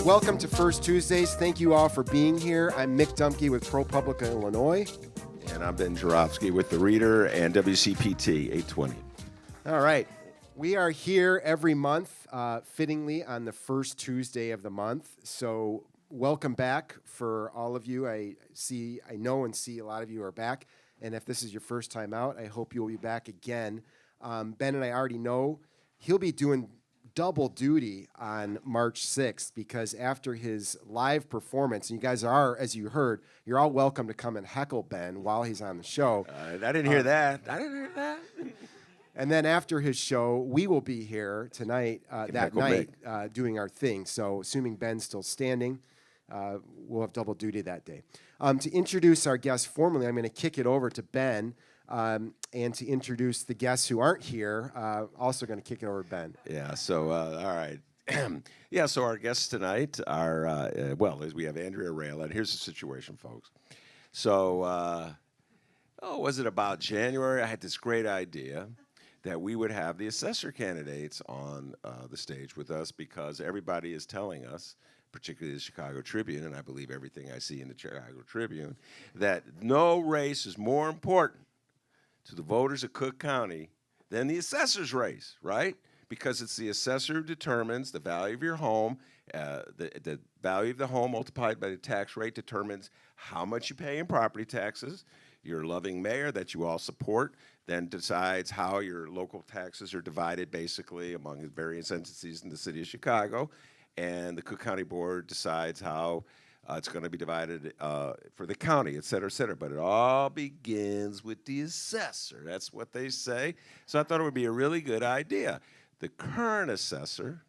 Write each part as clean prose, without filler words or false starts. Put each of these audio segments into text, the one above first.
Welcome to First Tuesdays. Thank you all for being here. I'm Mick Dumke with ProPublica Illinois. And I'm Ben Jarofsky with The Reader and WCPT 820. All right. We are here every month, fittingly on the first Tuesday of the month. So welcome back for all of you. I know and see a lot of you are back. And if this is your first time out, I hope you'll be back again. Ben and I already know he'll be doing double duty on March 6th because after his live performance, and you guys are, as you heard, you're all welcome to come and heckle Ben while he's on the show. I didn't hear that. I didn't hear that. And then after his show, we will be here tonight, doing our thing. So assuming Ben's still standing, we'll have double duty that day. To introduce our guests formally, I'm going to kick it over to Ben. And to introduce the guests who aren't here, also going to kick it over to Ben. Yeah, so, all right. Yeah, so our guests tonight are, we have Andrea, Raila, and here's the situation, folks. So, was it about January? I had this great idea that we would have the assessor candidates on the stage with us because everybody is telling us, particularly the Chicago Tribune, and I believe everything I see in the Chicago Tribune, that no race is more important to the voters of Cook County than the assessor's race, right? Because it's the assessor who determines the value of your home. The value of the home multiplied by the tax rate determines how much you pay in property taxes. Your loving mayor that you all support then decides how your local taxes are divided basically among the various entities in the city of Chicago. And the Cook County Board decides how it's going to be divided for the county, et cetera, et cetera. But it all begins with the assessor. That's what they say. So I thought it would be a really good idea. The current assessor,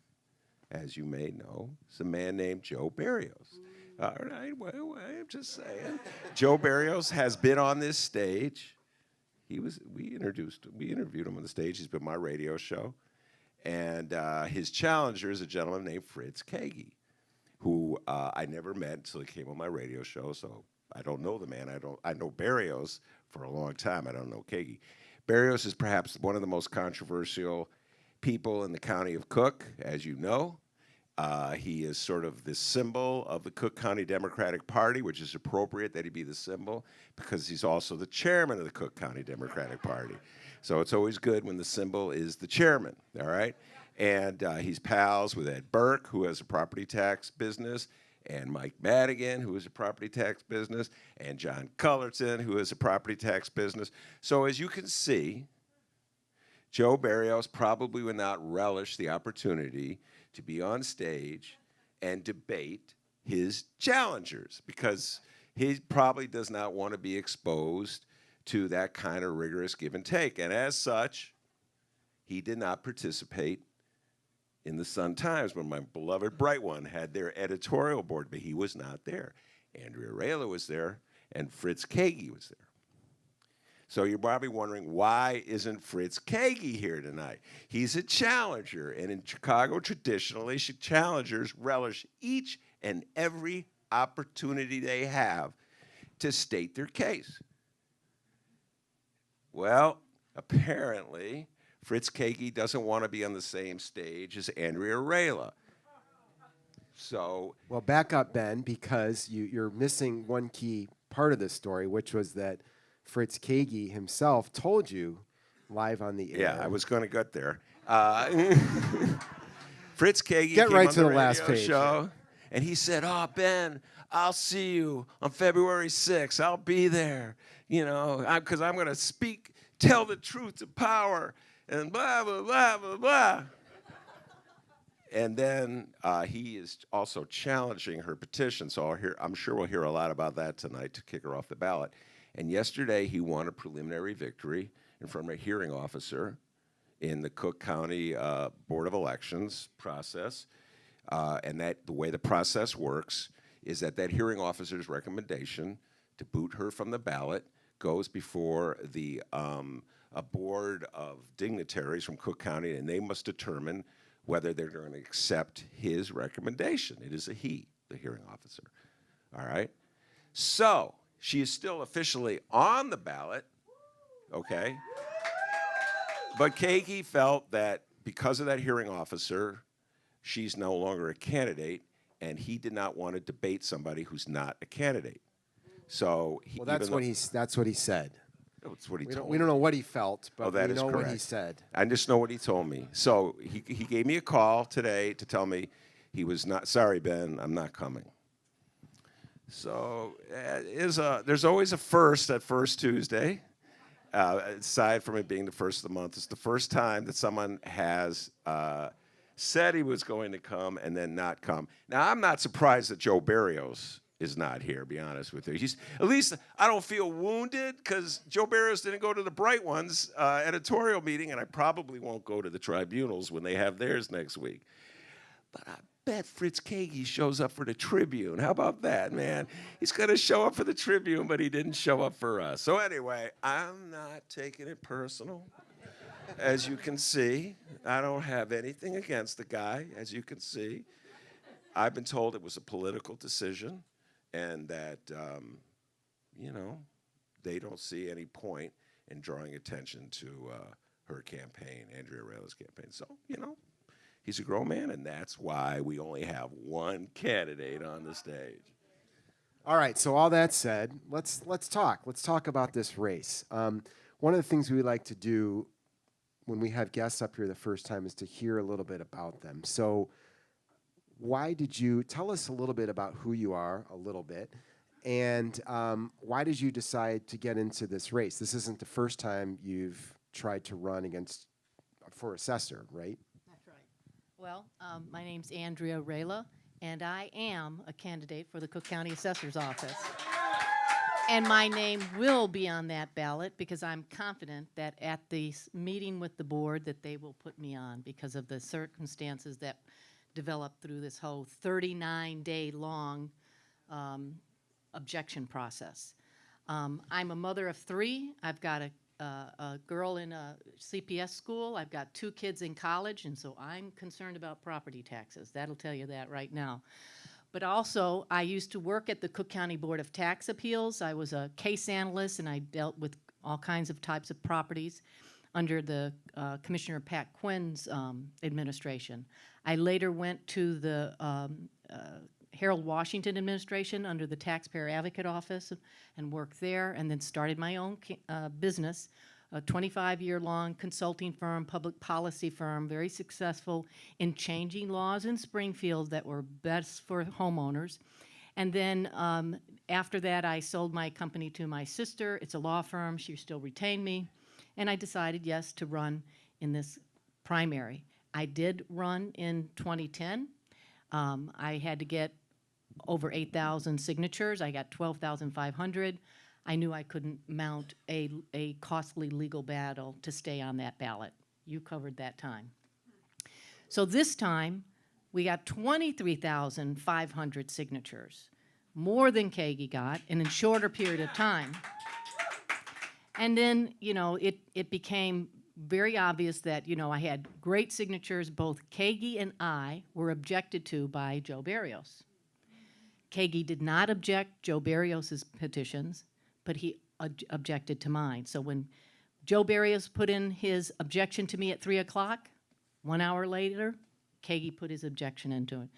as you may know, is a man named Joe Barrios. All right, well, I'm just saying. Joe Barrios has been on this stage. We interviewed him on the stage. He's been on my radio show. And his challenger is a gentleman named Fritz Kagi, who I never met until he came on my radio show, so I don't know the man. I know Barrios for a long time. I don't know Kagi. Barrios is perhaps one of the most controversial people in the county of Cook, as you know. He is sort of the symbol of the Cook County Democratic Party, which is appropriate that he be the symbol because he's also the chairman of the Cook County Democratic Party. So it's always good when the symbol is the chairman, all right? And he's pals with Ed Burke, who has a property tax business, and Mike Madigan, who has a property tax business, and John Cullerton, who has a property tax business. So as you can see, Joe Barrios probably would not relish the opportunity to be on stage and debate his challengers because he probably does not want to be exposed to that kind of rigorous give and take. And as such, he did not participate in the Sun-Times when my beloved Bright One had their editorial board, but he was not there. Andrea Raila was there, and Fritz Kagi was there. So you're probably wondering, why isn't Fritz Kagi here tonight? He's a challenger, and in Chicago, traditionally, challengers relish each and every opportunity they have to state their case. Well, apparently, Fritz Kagi doesn't want to be on the same stage as Andrea Raila. So, well, back up, Ben, because you're missing one key part of this story, which was that Fritz Kagi himself told you live on the air. Yeah, I was going to get there. Fritz Kagi get came right on to the last page show, and he said, "Oh, Ben, I'll see you on February 6th. I'll be there, because I'm going to tell the truth to power." And blah, blah, blah, blah, blah. And then he is also challenging her petition. So I'm sure we'll hear a lot about that tonight to kick her off the ballot. And yesterday he won a preliminary victory in front of a hearing officer in the Cook County Board of Elections process. And the way the process works is that hearing officer's recommendation to boot her from the ballot goes before a board of dignitaries from Cook County, and they must determine whether they're going to accept his recommendation. It is a he, the hearing officer. All right? So she is still officially on the ballot, okay? But Kagi felt that because of that hearing officer, she's no longer a candidate, and he did not want to debate somebody who's not a candidate. So Well, that's what he said. That's what he We told don't me. know what he felt, but that we is know what he correct. said. I just know what he told me. So he gave me a call today to tell me he was not, sorry, Ben, I'm not coming. So there's always a first at First Tuesday. Aside from it being the first of the month, it's the first time that someone has said he was going to come and then not come. Now, I'm not surprised that Joe Barrios is not here, to be honest with you. At least I don't feel wounded because Joe Barrios didn't go to the Bright Ones editorial meeting, and I probably won't go to the Tribunals when they have theirs next week. But I bet Fritz Kagi shows up for the Tribune. How about that, man? He's going to show up for the Tribune, but he didn't show up for us. So anyway, I'm not taking it personal. As you can see, I don't have anything against the guy, as you can see. I've been told it was a political decision and that, they don't see any point in drawing attention to her campaign, Andrea Raila's campaign. So, he's a grown man, and that's why we only have one candidate on the stage. All right. So all that said, let's talk. Let's talk about this race. One of the things we like to do when we have guests up here the first time is to hear a little bit about them. So why did you tell us a little bit about who you are, a little bit, and why did you decide to get into this race? This isn't the first time you've tried to run for assessor, right? That's right. Well, my name's Andrea Raila, and I am a candidate for the Cook County Assessor's Office. And my name will be on that ballot because I'm confident that at the meeting with the board that they will put me on because of the circumstances that developed through this whole 39-day long objection process. I'm a mother of 3. I've got a girl in a CPS school. I've got 2 kids in college, and so I'm concerned about property taxes. That'll tell you that right now. But also, I used to work at the Cook County Board of Tax Appeals. I was a case analyst, and I dealt with all kinds of types of properties under the Commissioner Pat Quinn's administration. I later went to the Harold Washington administration under the Taxpayer Advocate Office and worked there, and then started my own business, a 25-year-long consulting firm, public policy firm, very successful in changing laws in Springfield that were best for homeowners. And then after that, I sold my company to my sister. It's a law firm. She still retained me. And I decided, yes, to run in this primary. I did run in 2010. I had to get over 8,000 signatures. I got 12,500. I knew I couldn't mount a costly legal battle to stay on that ballot. You covered that time. So this time, we got 23,500 signatures, more than Kagi got, and in a shorter period of time. And then, it became very obvious that, I had great signatures. Both Kagi and I were objected to by Joe Barrios. Kagi did not object Joe Barrios's petitions, but he objected to mine. So when Joe Barrios put in his objection to me at 3 o'clock, 1 hour later, Kagi put his objection into it.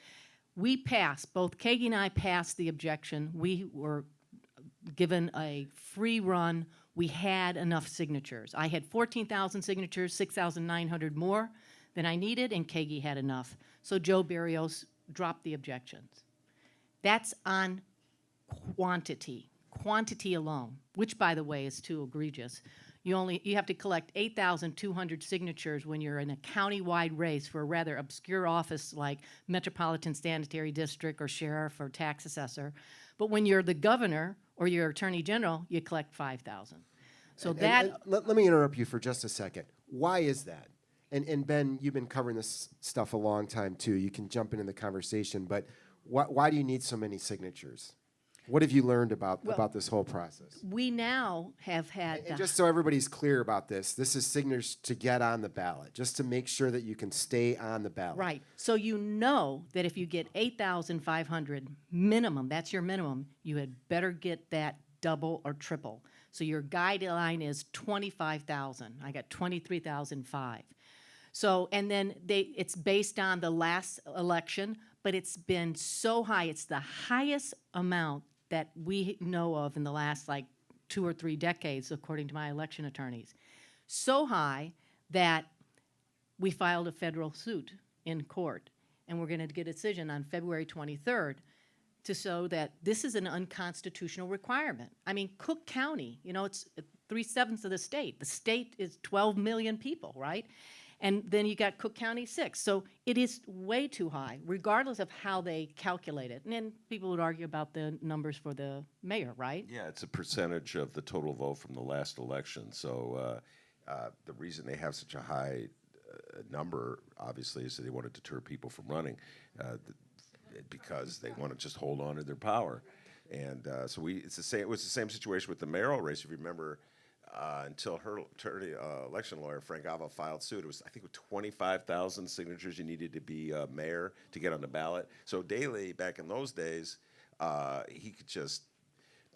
We passed, both Kagi and I passed the objection. We were given a free run. We had enough signatures. I had 14,000 signatures, 6,900 more than I needed, and Kagi had enough. So Joe Barrios dropped the objections. That's on quantity alone, which, by the way, is too egregious. You have to collect 8,200 signatures when you're in a county-wide race for a rather obscure office like Metropolitan Sanitary District or Sheriff or Tax Assessor. But when you're the governor or your Attorney General, you collect 5,000. So let me interrupt you for just a second. Why is that? And Ben, you've been covering this stuff a long time too. You can jump in the conversation, but why do you need so many signatures? What have you learned about this whole process? We now have had... And just so everybody's clear about this is signatures to get on the ballot, just to make sure that you can stay on the ballot. Right. So you know that if you get 8,500 minimum, that's your minimum, you had better get that double or triple. So your guideline is 25,000. I got 23,005. So, and then it's based on the last election, but it's been so high. It's the highest amount that we know of in the last like 2 or 3 decades, according to my election attorneys. So high that we filed a federal suit in court, and we're going to get a decision on February 23rd to show that this is an unconstitutional requirement. I mean, Cook County, you know, it's 3/7 of the state. The state is 12 million people, right? And then you got Cook County 6. So it is way too high, regardless of how they calculate it. And then people would argue about the numbers for the mayor, right? Yeah, it's a percentage of the total vote from the last election. So the reason they have such a high number, obviously, is that they want to deter people from running because they want to just hold on to their power. And so it's the same. It was the same situation with the mayoral race. If you remember, until her attorney, election lawyer Frank Ava filed suit, it was, I think, with 25,000 signatures you needed to be mayor to get on the ballot. So Daley, back in those days, he could just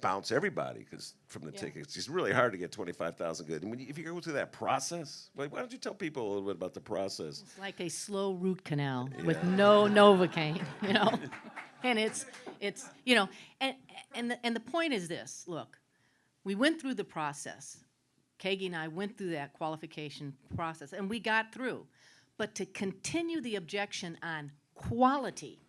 bounce everybody because from the tickets. It's really hard to get 25,000 good. And if you go through that process, why don't you tell people a little bit about the process? It's like a slow root canal with no Novocaine, you know? And it's you know, and the point is this, look, we went through the process. Kagi and I went through that qualification process, and we got through. But to continue the objection on quality,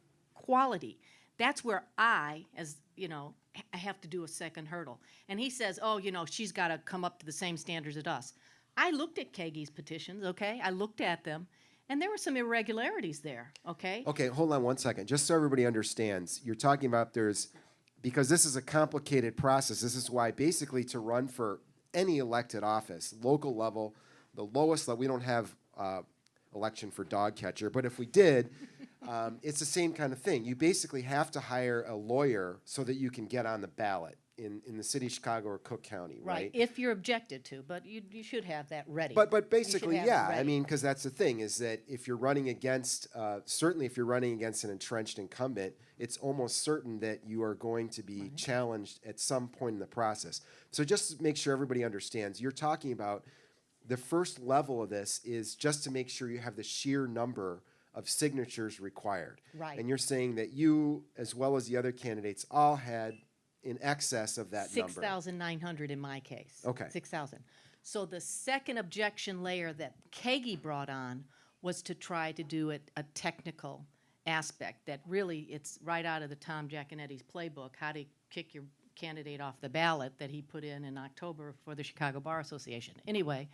that's where I, as, you know, I have to do a second hurdle. And he says, oh, you know, she's got to come up to the same standards as us. I looked at Kagi's petitions, okay? I looked at them, and there were some irregularities there, okay? Okay, hold on one second. Just so everybody understands, you're talking about because this is a complicated process. This is why basically to run for any elected office, local level, the lowest level, we don't have election for dog catcher, but if we did, it's the same kind of thing. You basically have to hire a lawyer so that you can get on the ballot in the city of Chicago or Cook County, right? If you're objected to, but you should have that ready. But basically, You should have it yeah. I ready. mean, because that's the thing is that if you're running against, certainly if you're running against an entrenched incumbent, it's almost certain that you are going to be challenged at some point in the process. So just to make sure everybody understands, you're talking about the first level of this is just to make sure you have the sheer number of signatures required. Right. And you're saying that you, as well as the other candidates, all had in excess of that number. 6,900 in my case. Okay. 6,000. So the second objection layer that Kagi brought on was to try to do it a technical aspect that really it's right out of the Tom Giaconetti's playbook, how to kick your candidate off the ballot that he put in October for the Chicago Bar Association. Anyway,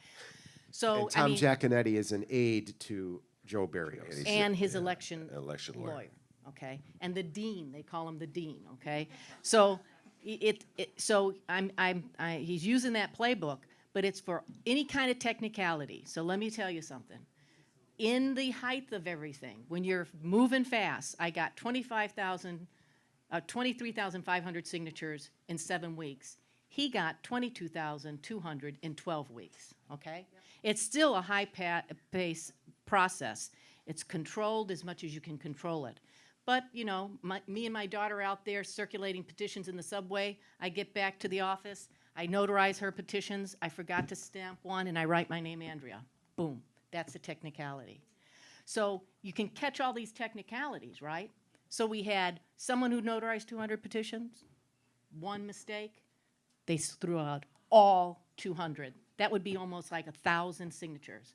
so And Tom Giaconetti is an aide to Joe Barrios. and his election lawyer. okay, and the dean, they call him the dean, okay. So he's using that playbook, but it's for any kind of technicality. So let me tell you something. In the height of everything, when you're moving fast, I got 23,500 signatures in 7 weeks. He got 22,200 in 12 weeks, okay? It's still a high-pace process. It's controlled as much as you can control it. But, you know, me and my daughter out there circulating petitions in the subway, I get back to the office, I notarize her petitions, I forgot to stamp one, and I write my name, Andrea. Boom. That's the technicality. So you can catch all these technicalities, right? So we had someone who notarized 200 petitions, one mistake, they threw out all 200. That would be almost like 1,000 signatures.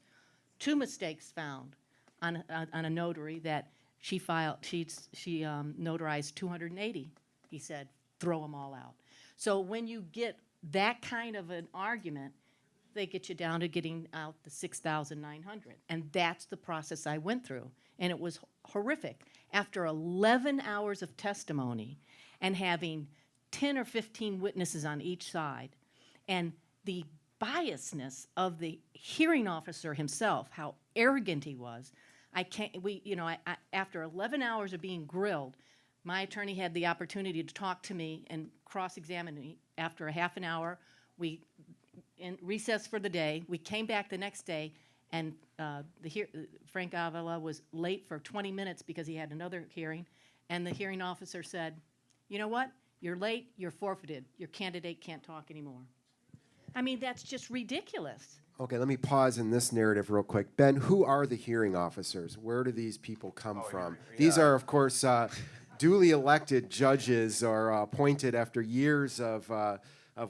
2 mistakes found on a notary that she notarized 280. He said, throw them all out. So when you get that kind of an argument, they get you down to getting out the 6,900. And that's the process I went through. And it was horrific. After 11 hours of testimony and having 10 or 15 witnesses on each side, and the biasness of the hearing officer himself, how arrogant he was, after 11 hours of being grilled, my attorney had the opportunity to talk to me and cross-examine me. After a half an hour, we recessed for the day. We came back the next day, and Frank Avila was late for 20 minutes because he had another hearing, and the hearing officer said, you know what? You're late, you're forfeited. Your candidate can't talk anymore. I mean, that's just ridiculous. Okay, let me pause in this narrative real quick. Ben, who are the hearing officers? Where do these people come from? These are, of course, duly elected judges or appointed after years of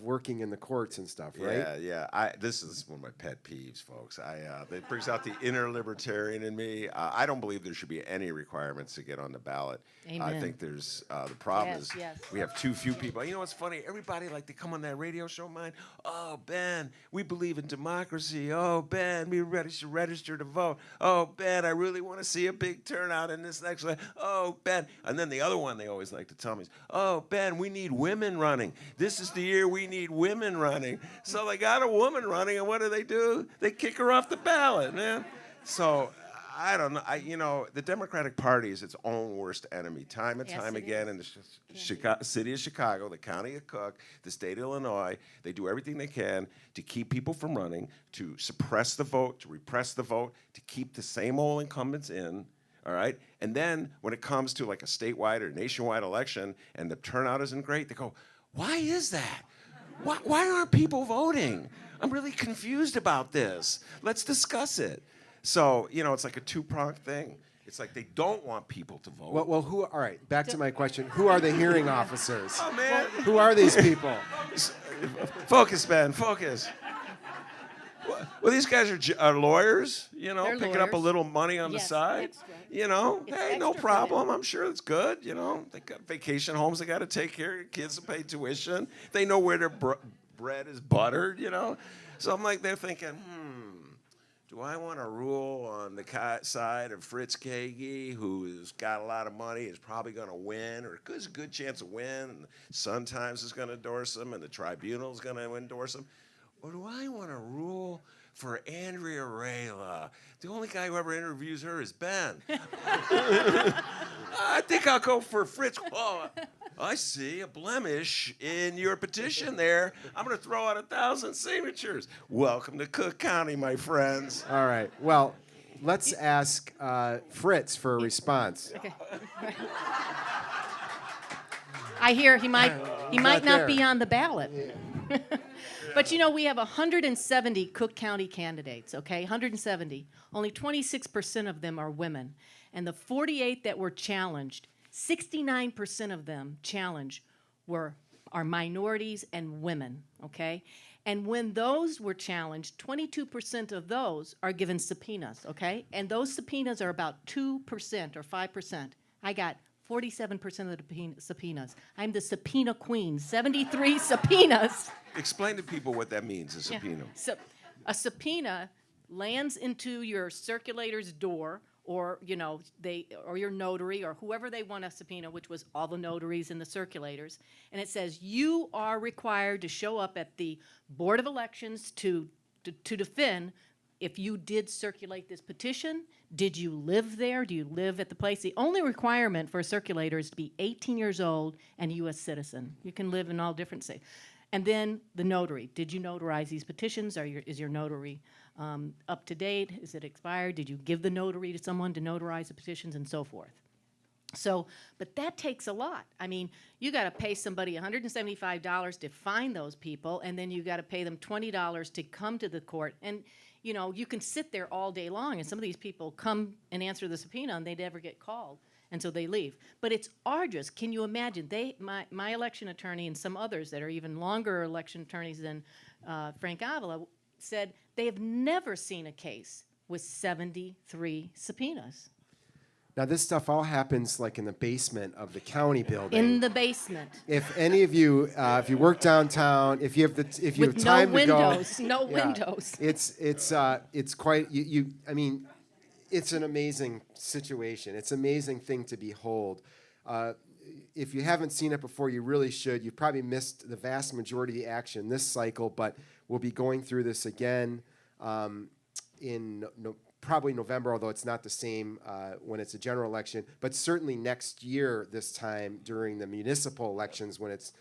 working in the courts and stuff, right? Yeah. This is one of my pet peeves, folks. It brings out the inner libertarian in me. I don't believe there should be any requirements to get on the ballot. I Amen. think there's the problem is Yes. we have too few people. You know what's funny? Everybody they come on that radio show of mine. Oh, Ben, we believe in democracy. Oh, Ben, we should register to vote. Oh, Ben, I really want to see a big turnout in this next election. Oh, Ben, and then the other one they always like to tell me is, oh, Ben, we need women running. This is the year we need women running. So they got a woman running, and what do? They kick her off the ballot, man. So I don't know. The Democratic Party is its own worst enemy. Time and Yes, time it again is. in the city of Chicago, the county of Cook, the state of Illinois, they do everything they can to keep people from running, to suppress the vote, to repress the vote, to keep the same old incumbents in. All right. And then when it comes to like a statewide or nationwide election and the turnout isn't great, they go, why is that? Why aren't people voting? I'm really confused about this. Let's discuss it. So, it's like a two-pronged thing. It's like they don't want people to vote. Well, all right, back to my question. Who are the hearing officers? Oh, man. Who are these people? Focus, Ben, focus. Well, these guys are lawyers, They're picking up a lawyers. little money on the Yes, side. extra. Hey, It's no extra for problem. them. I'm sure it's good. They got vacation homes they got to take care of, kids to pay tuition. They know where their bread is buttered, So I'm like, they're thinking, do I want to rule on the side of Fritz Kagi, who's got a lot of money, is probably going to win, or there's a good chance to win, and the Sun-Times is going to endorse him, and the Tribunal is going to endorse him? Or do I want to rule for Andrea Raila? The only guy who ever interviews her is Ben. I think I'll go for Fritz. Oh, I see a blemish in your petition there. I'm going to throw out 1,000 signatures. Welcome to Cook County, my friends. All right. Well, let's ask Fritz for a response. Okay. I hear he might not not be there. on the ballot. But we have 170 Cook County candidates, okay? 170. Only 26% of them are women. And the 48 that were challenged, 69% of them challenged are minorities and women, okay? And when those were challenged, 22% of those are given subpoenas, okay? And those subpoenas are about 2% or 5%. I got 47% of the subpoenas. I'm the subpoena queen. 73 subpoenas. Explain to people what that means, a subpoena. So, a subpoena lands into your circulator's door, or or your notary, or whoever they want to subpoena, which was all the notaries and the circulators, and it says you are required to show up at the Board of Elections to defend if you did circulate this petition. Did you live there? Do you live at the place? The only requirement for a circulator is to be 18 years old and a U.S. citizen. You can live in all different states. And then the notary. Did you notarize these petitions? Is your notary up to date? Is it expired? Did you give the notary to someone to notarize the petitions, and so forth? So, but that takes a lot. I mean, you got to pay somebody $175 to find those people, and then you got to pay them $20 to come to the court. And you can sit there all day long, and some of these people come and answer the subpoena, and they never get called, and so they leave. But it's arduous. Can you imagine? My election attorney and some others that are even longer election attorneys than Frank Avila said they have never seen a case with 73 subpoenas. Now, this stuff all happens like in the basement of the county building. In the basement. If any of you, if you work downtown, if you have With time no to go, windows. No windows. It's quite I mean, it's an amazing situation. It's an amazing thing to behold. If you haven't seen it before, you really should. You've probably missed the vast majority of the action this cycle, but we'll be going through this again in probably November, although it's not the same when it's a general election, but certainly next year this time during the municipal elections when it's,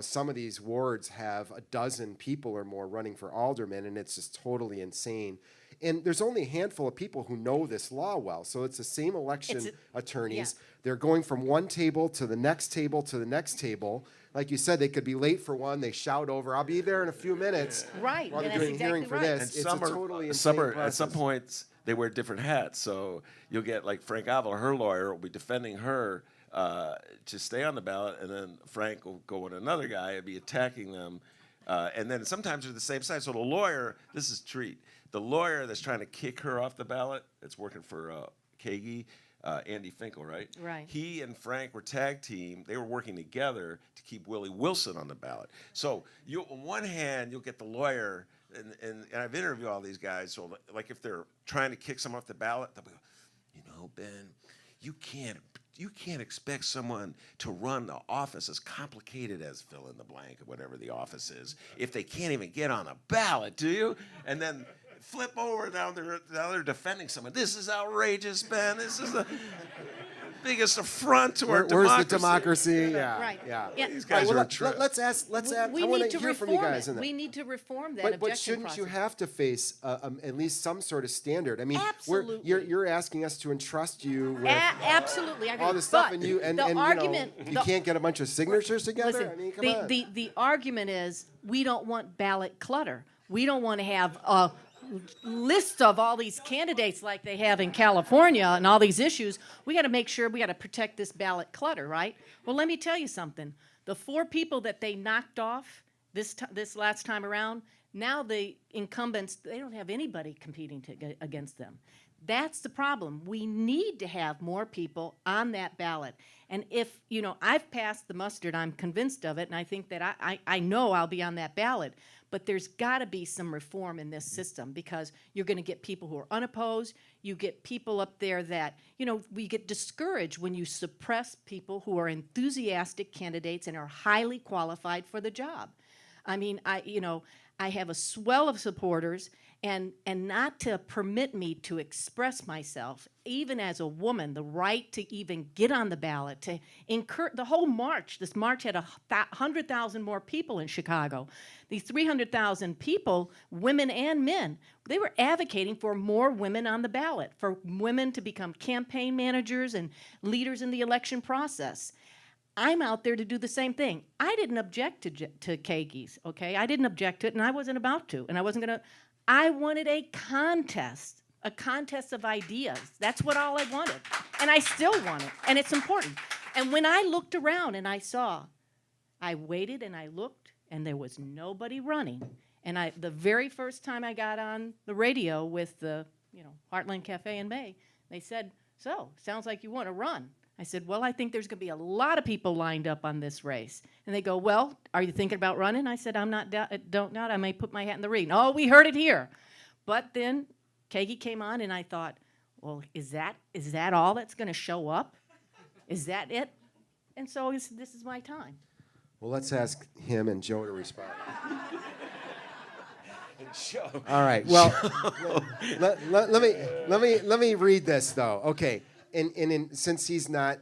some of these wards have a dozen people or more running for aldermen, and it's just totally insane. And there's only a handful of people who know this law well, so it's the same election attorneys. Yeah. They're going from one table to the next table to the next table. like you said, they could be late for one. They shout over, "I'll be there in a few minutes." Right, While and they're that's doing a hearing exactly for right. this, And it's a totally insane some are at some process. points they wear different hats. So you'll get like Frank Avila, her lawyer, will be defending her to stay on the ballot, and then Frank will go with another guy and be attacking them. And then sometimes they're the same side. So the lawyer, this is treat. The lawyer that's trying to kick her off the ballot, that's working for Kagi, Andy Finkel, right? Right. He and Frank were tag team. They were working together to keep Willie Wilson on the ballot. So you, on one hand, you'll get the lawyer, and I've interviewed all these guys. So like if they're trying to kick someone off the ballot, they'll go, Ben, you can't expect someone to run the office as complicated as fill in the blank or whatever the office is if they can't even get on a ballot, do you? And then flip over, now they're defending someone. This is outrageous, Ben. This is the biggest affront to our democracy. Where's the democracy? Yeah, Right. yeah. Yeah. These All right, guys well, are a trip. let's ask. We I want need to hear from you reform guys it. in that. We need to reform that But objection shouldn't process. you have to face at least some sort of standard? I mean, Absolutely. you're asking us to entrust you with Absolutely, I agree. all this stuff, But and you the argument, you can't get a bunch of signatures together. listen, I mean, come on. the argument is we don't want ballot clutter. We don't want to have a list of all these candidates like they have in California and all these issues. We got to make sure we got to protect this ballot clutter, right? Well, let me tell you something. The 4 people that they knocked off this last time around, now the incumbents, they don't have anybody competing against them. That's the problem. We need to have more people on that ballot. And if, I've passed the mustard, I'm convinced of it, and I think that I know I'll be on that ballot. But there's got to be some reform in this system because you're going to get people who are unopposed. You get people up there that, we get discouraged when you suppress people who are enthusiastic candidates and are highly qualified for the job. I mean, I have a swell of supporters, and not to permit me to express myself, even as a woman, the right to even get on the ballot, to incur the whole march. This march had 100,000 more people in Chicago. These 300,000 people, women and men, they were advocating for more women on the ballot, for women to become campaign managers and leaders in the election process. I'm out there to do the same thing. I didn't object to Kagi's, okay? I didn't object to it, and I wasn't about to, and I wasn't going to. I wanted a contest of ideas. That's what all I wanted, and I still want it, and it's important. And when I looked around and I waited and I looked, and there was nobody running. And the very first time I got on the radio with the, Heartland Cafe in May, they said, "So, sounds like you want to run." I said, "Well, I think there's going to be a lot of people lined up on this race." And they go, "Well, are you thinking about running?" I said, "I'm not, don't not. I may put my hat in the ring." "Oh, we heard it here." But then Kagi came on, and I thought, well, is that all that's going to show up? Is that it? And so this is my time. Well, let's ask him and Joe to respond. Joe. All right. Well, let me read this though. Okay. And since he's not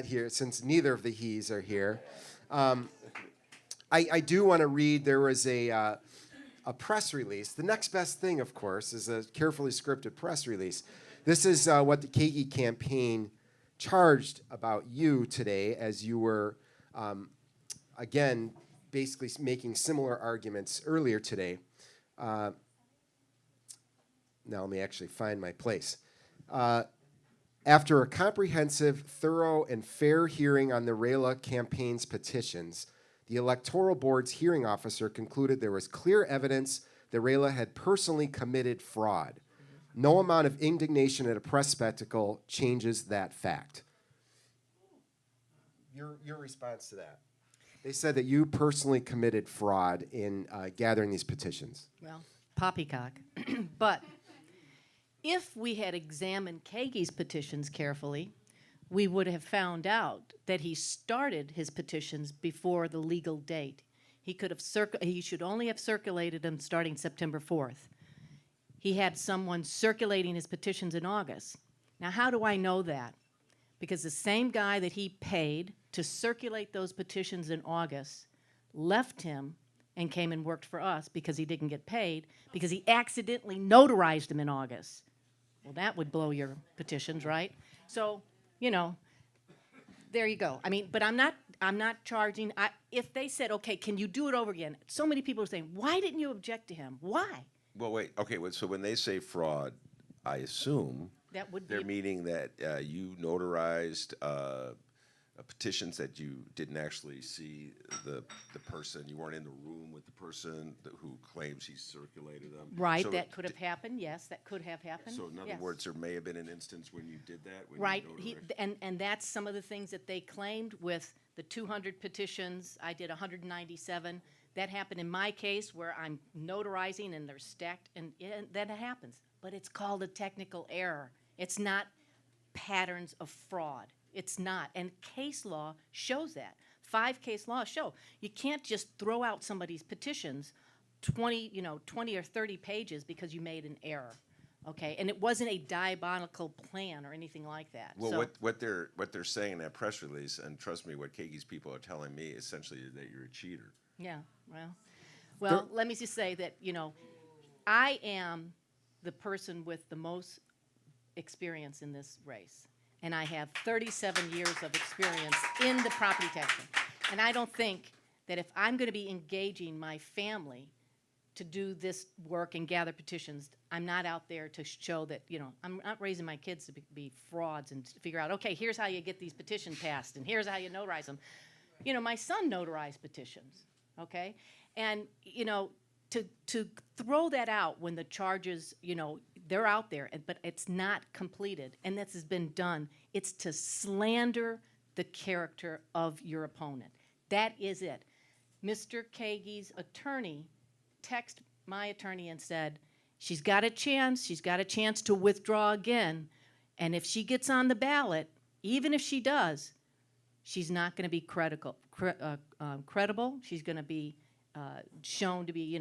here, since neither of the he's are here, I do want to read. There was a press release. The next best thing, of course, is a carefully scripted press release. This is what the Kagi campaign charged about you today, as you were, again, basically making similar arguments earlier today. Now let me actually find my place. After a comprehensive, thorough, and fair hearing on the Raila campaign's petitions, the Electoral Board's hearing officer concluded there was clear evidence that Raila had personally committed fraud. No amount of indignation at a press spectacle changes that fact. Your response to that? They said that you personally committed fraud in gathering these petitions. Well, poppycock. But if we had examined Kagi's petitions carefully, we would have found out that he started his petitions before the legal date. He should only have circulated them starting September 4th. He had someone circulating his petitions in August. Now, how do I know that? Because the same guy that he paid to circulate those petitions in August left him and came and worked for us because he didn't get paid, because he accidentally notarized them in August. Well, that would blow your petitions, right? So, there you go. I mean, but I'm not I'm not charging. If they said, okay, can you do it over again? So many people are saying, why didn't you object to him? Why? Well, wait. Okay. So when they say fraud, I assume That would they're be meaning that you notarized petitions that you didn't actually see the person. You weren't in the room with the person who claims he circulated them. right. So That could have happened. Yes, that could have happened. So in other yes. words, there may have been an instance when you did that. When Right, You and that's some of the things that they claimed with the 200 petitions. I did 197. That happened in my case where I'm notarizing and they're stacked, and that happens. But it's called a technical error. It's not patterns of fraud. It's not, and case law shows that. 5 case laws show you can't just throw out somebody's petitions, 20 or 30 pages because you made an error. Okay, and it wasn't a diabolical plan or anything like that. Well, so, what they're saying in that press release, and trust me, what Kege's people are telling me, essentially, is that you're a cheater. yeah, well, let me just say that I am the person with the most experience in this race, and I have 37 years of experience in the property tax. And I don't think that if I'm going to be engaging my family to do this work and gather petitions, I'm not out there to show that, I'm not raising my kids to be frauds and to figure out, okay, here's how you get these petitions passed, and here's how you notarize them. My son notarized petitions, okay? And, to throw that out when the charges, they're out there, but it's not completed, and this has been done, it's to slander the character of your opponent. That is it. Mr. Kege's attorney texted my attorney and said, she's got a chance to withdraw again, and if she gets on the ballot, even if she does, she's not going to be credible. She's going to be shown to be,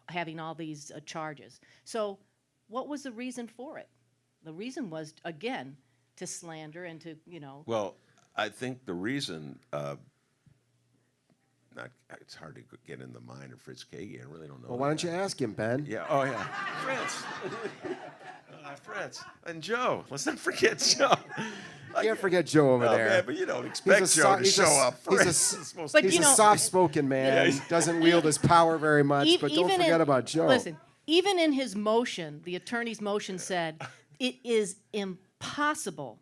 having all these charges. So what was the reason for it? The reason was, again, to slander and to, Well, I think the reason, it's hard to get in the mind of Fritz Kege. I really don't know. Well, why don't you ask him, Ben? Yeah. Oh, yeah. Fritz. Fritz. And Joe. Let's not forget Joe. Can't forget Joe over there. Man, but you don't expect Joe to show up. He's a soft-spoken man. He doesn't wield his power very much, but don't forget about Joe. Listen, even in his motion, the attorney's motion said, it is impossible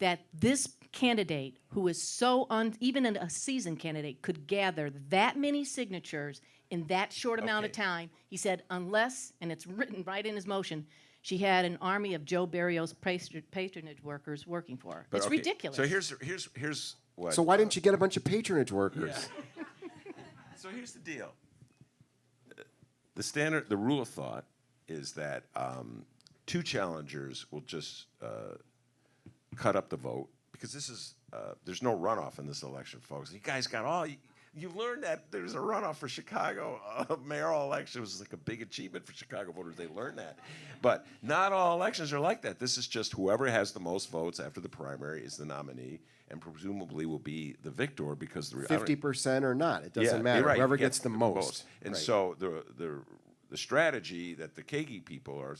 that this candidate, who is even a seasoned candidate, could gather that many signatures in that short amount of time. He said, unless, and it's written right in his motion, she had an army of Joe Barrios patronage workers working for her. It's ridiculous. So here's what. So why didn't you get a bunch of patronage workers? Yeah. So here's the deal. The rule of thought is that 2 challengers will just cut up the vote, because this is there's no runoff in this election, folks. You guys got you learned that there's a runoff for Chicago mayoral election. It was like a big achievement for Chicago voters. They learned that. But not all elections are like that. This is just whoever has the most votes after the primary is the nominee, and presumably will be the victor, because 50% or not, it doesn't matter. Right. Whoever gets the most. And so the strategy that the Kege people are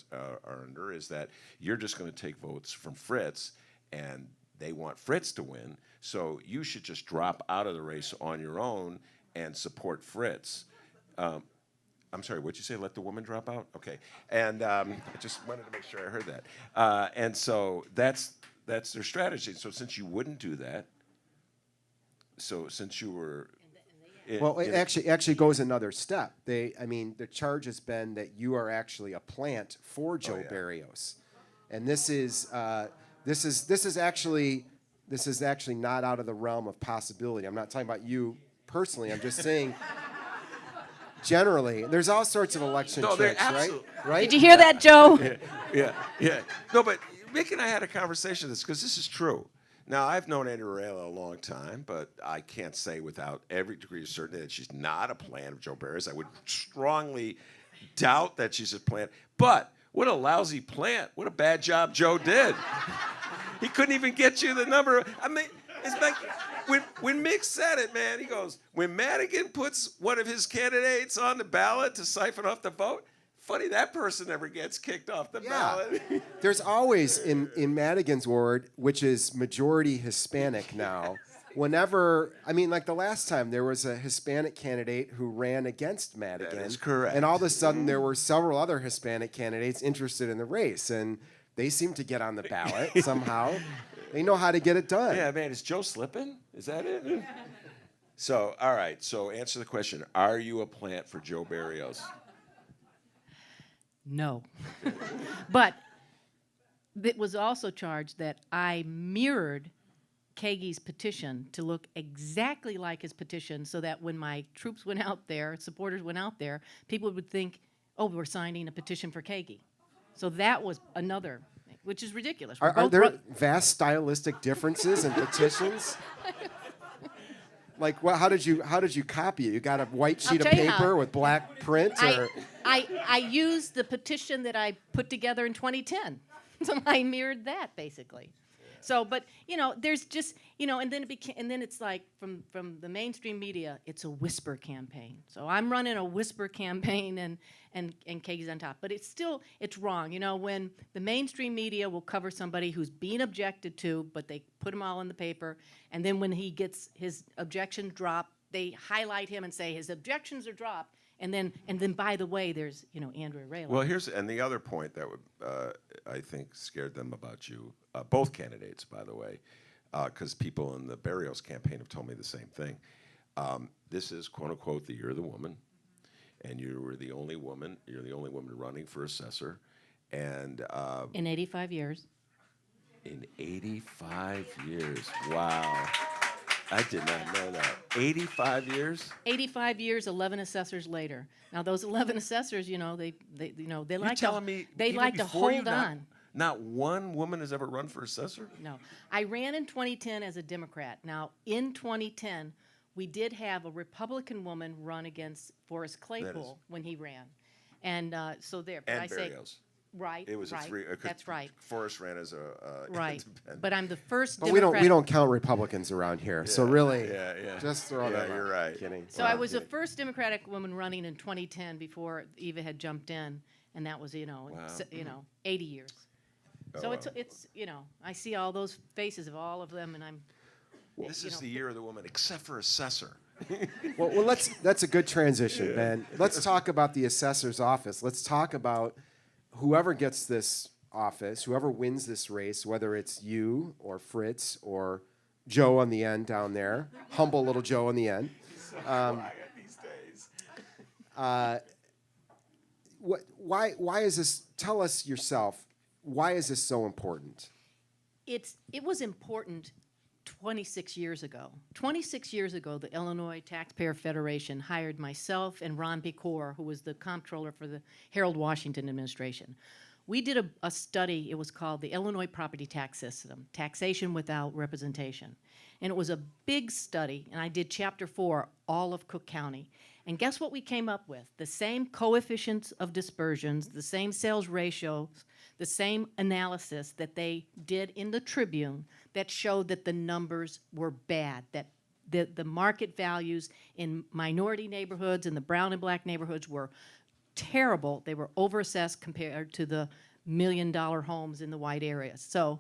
under is that you're just going to take votes from Fritz, and they want Fritz to win, so you should just drop out of the race on your own and support Fritz. I'm sorry, what'd you say? Let the woman drop out? Okay. And I just wanted to make sure I heard that. And so that's their strategy. So since you wouldn't do that, since you were... Well, it actually goes another step. The charge has been that you are actually a plant for Joe Barrios, and this is actually not out of the realm of possibility. I'm not talking about you personally. I'm just saying generally. There's all sorts of election tricks, right? Did you hear that, Joe? Yeah. No, but Mick and I had a conversation on this, because this is true. Now, I've known Andrea Raila a long time, but I can't say without every degree of certainty that she's not a plant of Joe Barrios. I would strongly doubt that she's a plant. But what a lousy plant. What a bad job Joe did. He couldn't even get you the number. I mean, it's like when Mick said it, man, he goes, when Madigan puts one of his candidates on the ballot to siphon off the vote, funny, that person never gets kicked off the ballot. There's always, in Madigan's ward, which is majority Hispanic now, whenever, I mean, like the last time, there was a Hispanic candidate who ran against Madigan. is correct. And all of a sudden, there were several other Hispanic candidates interested in the race, and they seem to get on the ballot somehow. They know how to get it done. Yeah, man, is Joe slipping? Is that it? So, all right. So, answer the question: are you a plant for Joe Barrios? No. But it was also charged that I mirrored Kagi's petition to look exactly like his petition so that when my troops went out there, supporters went out there, people would think, oh, we're signing a petition for Kagi. So that was another thing, which is ridiculous. Are there vast stylistic differences in petitions? Like, well, how did you copy it? You got a white sheet of tell you paper how. with black print, or I used the petition that I put together in 2010. So I mirrored that basically. So, but there's just and then it's like from the mainstream media, it's a whisper campaign. So I'm running a whisper campaign, and Kagi's on top. But it's wrong. When the mainstream media will cover somebody who's being objected to, but they put them all in the paper, and then when he gets his objections dropped, they highlight him and say his objections are dropped. And then, by the way, there's Andrea Raila. Well, and the other point that would I think scared them about you, both candidates, by the way, because people in the Barrios campaign have told me the same thing. This is quote unquote the year of the woman, and you were the only woman. You're the only woman running for assessor, and in 85 years. in 85 years, wow. I did not know that. 85 years? 85 years, 11 assessors later. Now those 11 assessors, they like telling me they even like to before you, hold on. Not one woman has ever run for assessor? No, I ran in 2010 as a Democrat. Now in 2010, we did have a Republican woman run against Forrest Claypool when he ran, and so there. But And I Barrios. say, right, It was right. a three. That's right. Forrest ran as a Right, independent. but I'm the first but we Democrat. don't count Republicans around here. So really, yeah. just throw that. Yeah, you're right. Kidding. So I was the first Democratic woman running in 2010 before Eva had jumped in, and that was 80 years. So wow. it's I see all those faces of all of them, and I'm. This is the year of the woman, except for assessor. Well, that's a good transition, man. Let's talk about the assessor's office. Let's talk about whoever gets this office, whoever wins this race, whether it's you or Fritz or Joe on the end down there, humble little Joe on the end. These days. Why is this? Tell us yourself. Why is this so important? It was important 26 years ago. 26 years ago, the Illinois Taxpayer Federation hired myself and Ron Pecor, who was the comptroller for the Harold Washington administration. We did a study. It was called the Illinois Property Tax System, Taxation Without Representation. And it was a big study, and I did Chapter 4, all of Cook County. And guess what we came up with? The same coefficients of dispersions, the same sales ratios, the same analysis that they did in the Tribune that showed that the numbers were bad, that the market values in minority neighborhoods and the brown and black neighborhoods were terrible. They were overassessed compared to the $1 million homes in the white areas. So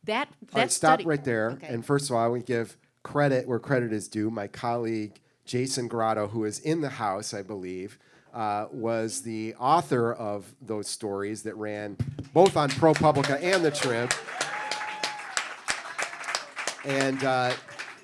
that All right, stop study, right there. Okay. And first of all, I would give credit where credit is due. My colleague Jason Grotto, who is in the House, I believe, was the author of those stories that ran both on ProPublica and the Trib. And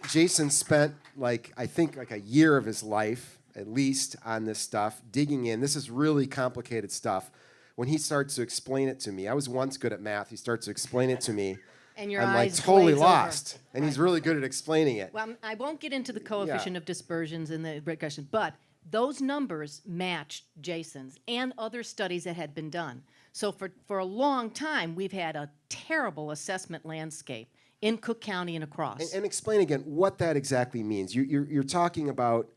Jason spent I think a year of his life at least on this stuff, digging in. This is really complicated stuff. When he starts to explain it to me, I was once good at math. He starts to explain it to me. And your I'm eyes totally glaze lost. over. And he's really good at explaining it. Well, I won't get into the coefficient of dispersions and the regression, but those numbers matched Jason's and other studies that had been done. So for a long time, we've had a terrible assessment landscape in Cook County and across. And explain again what that exactly means. You're talking about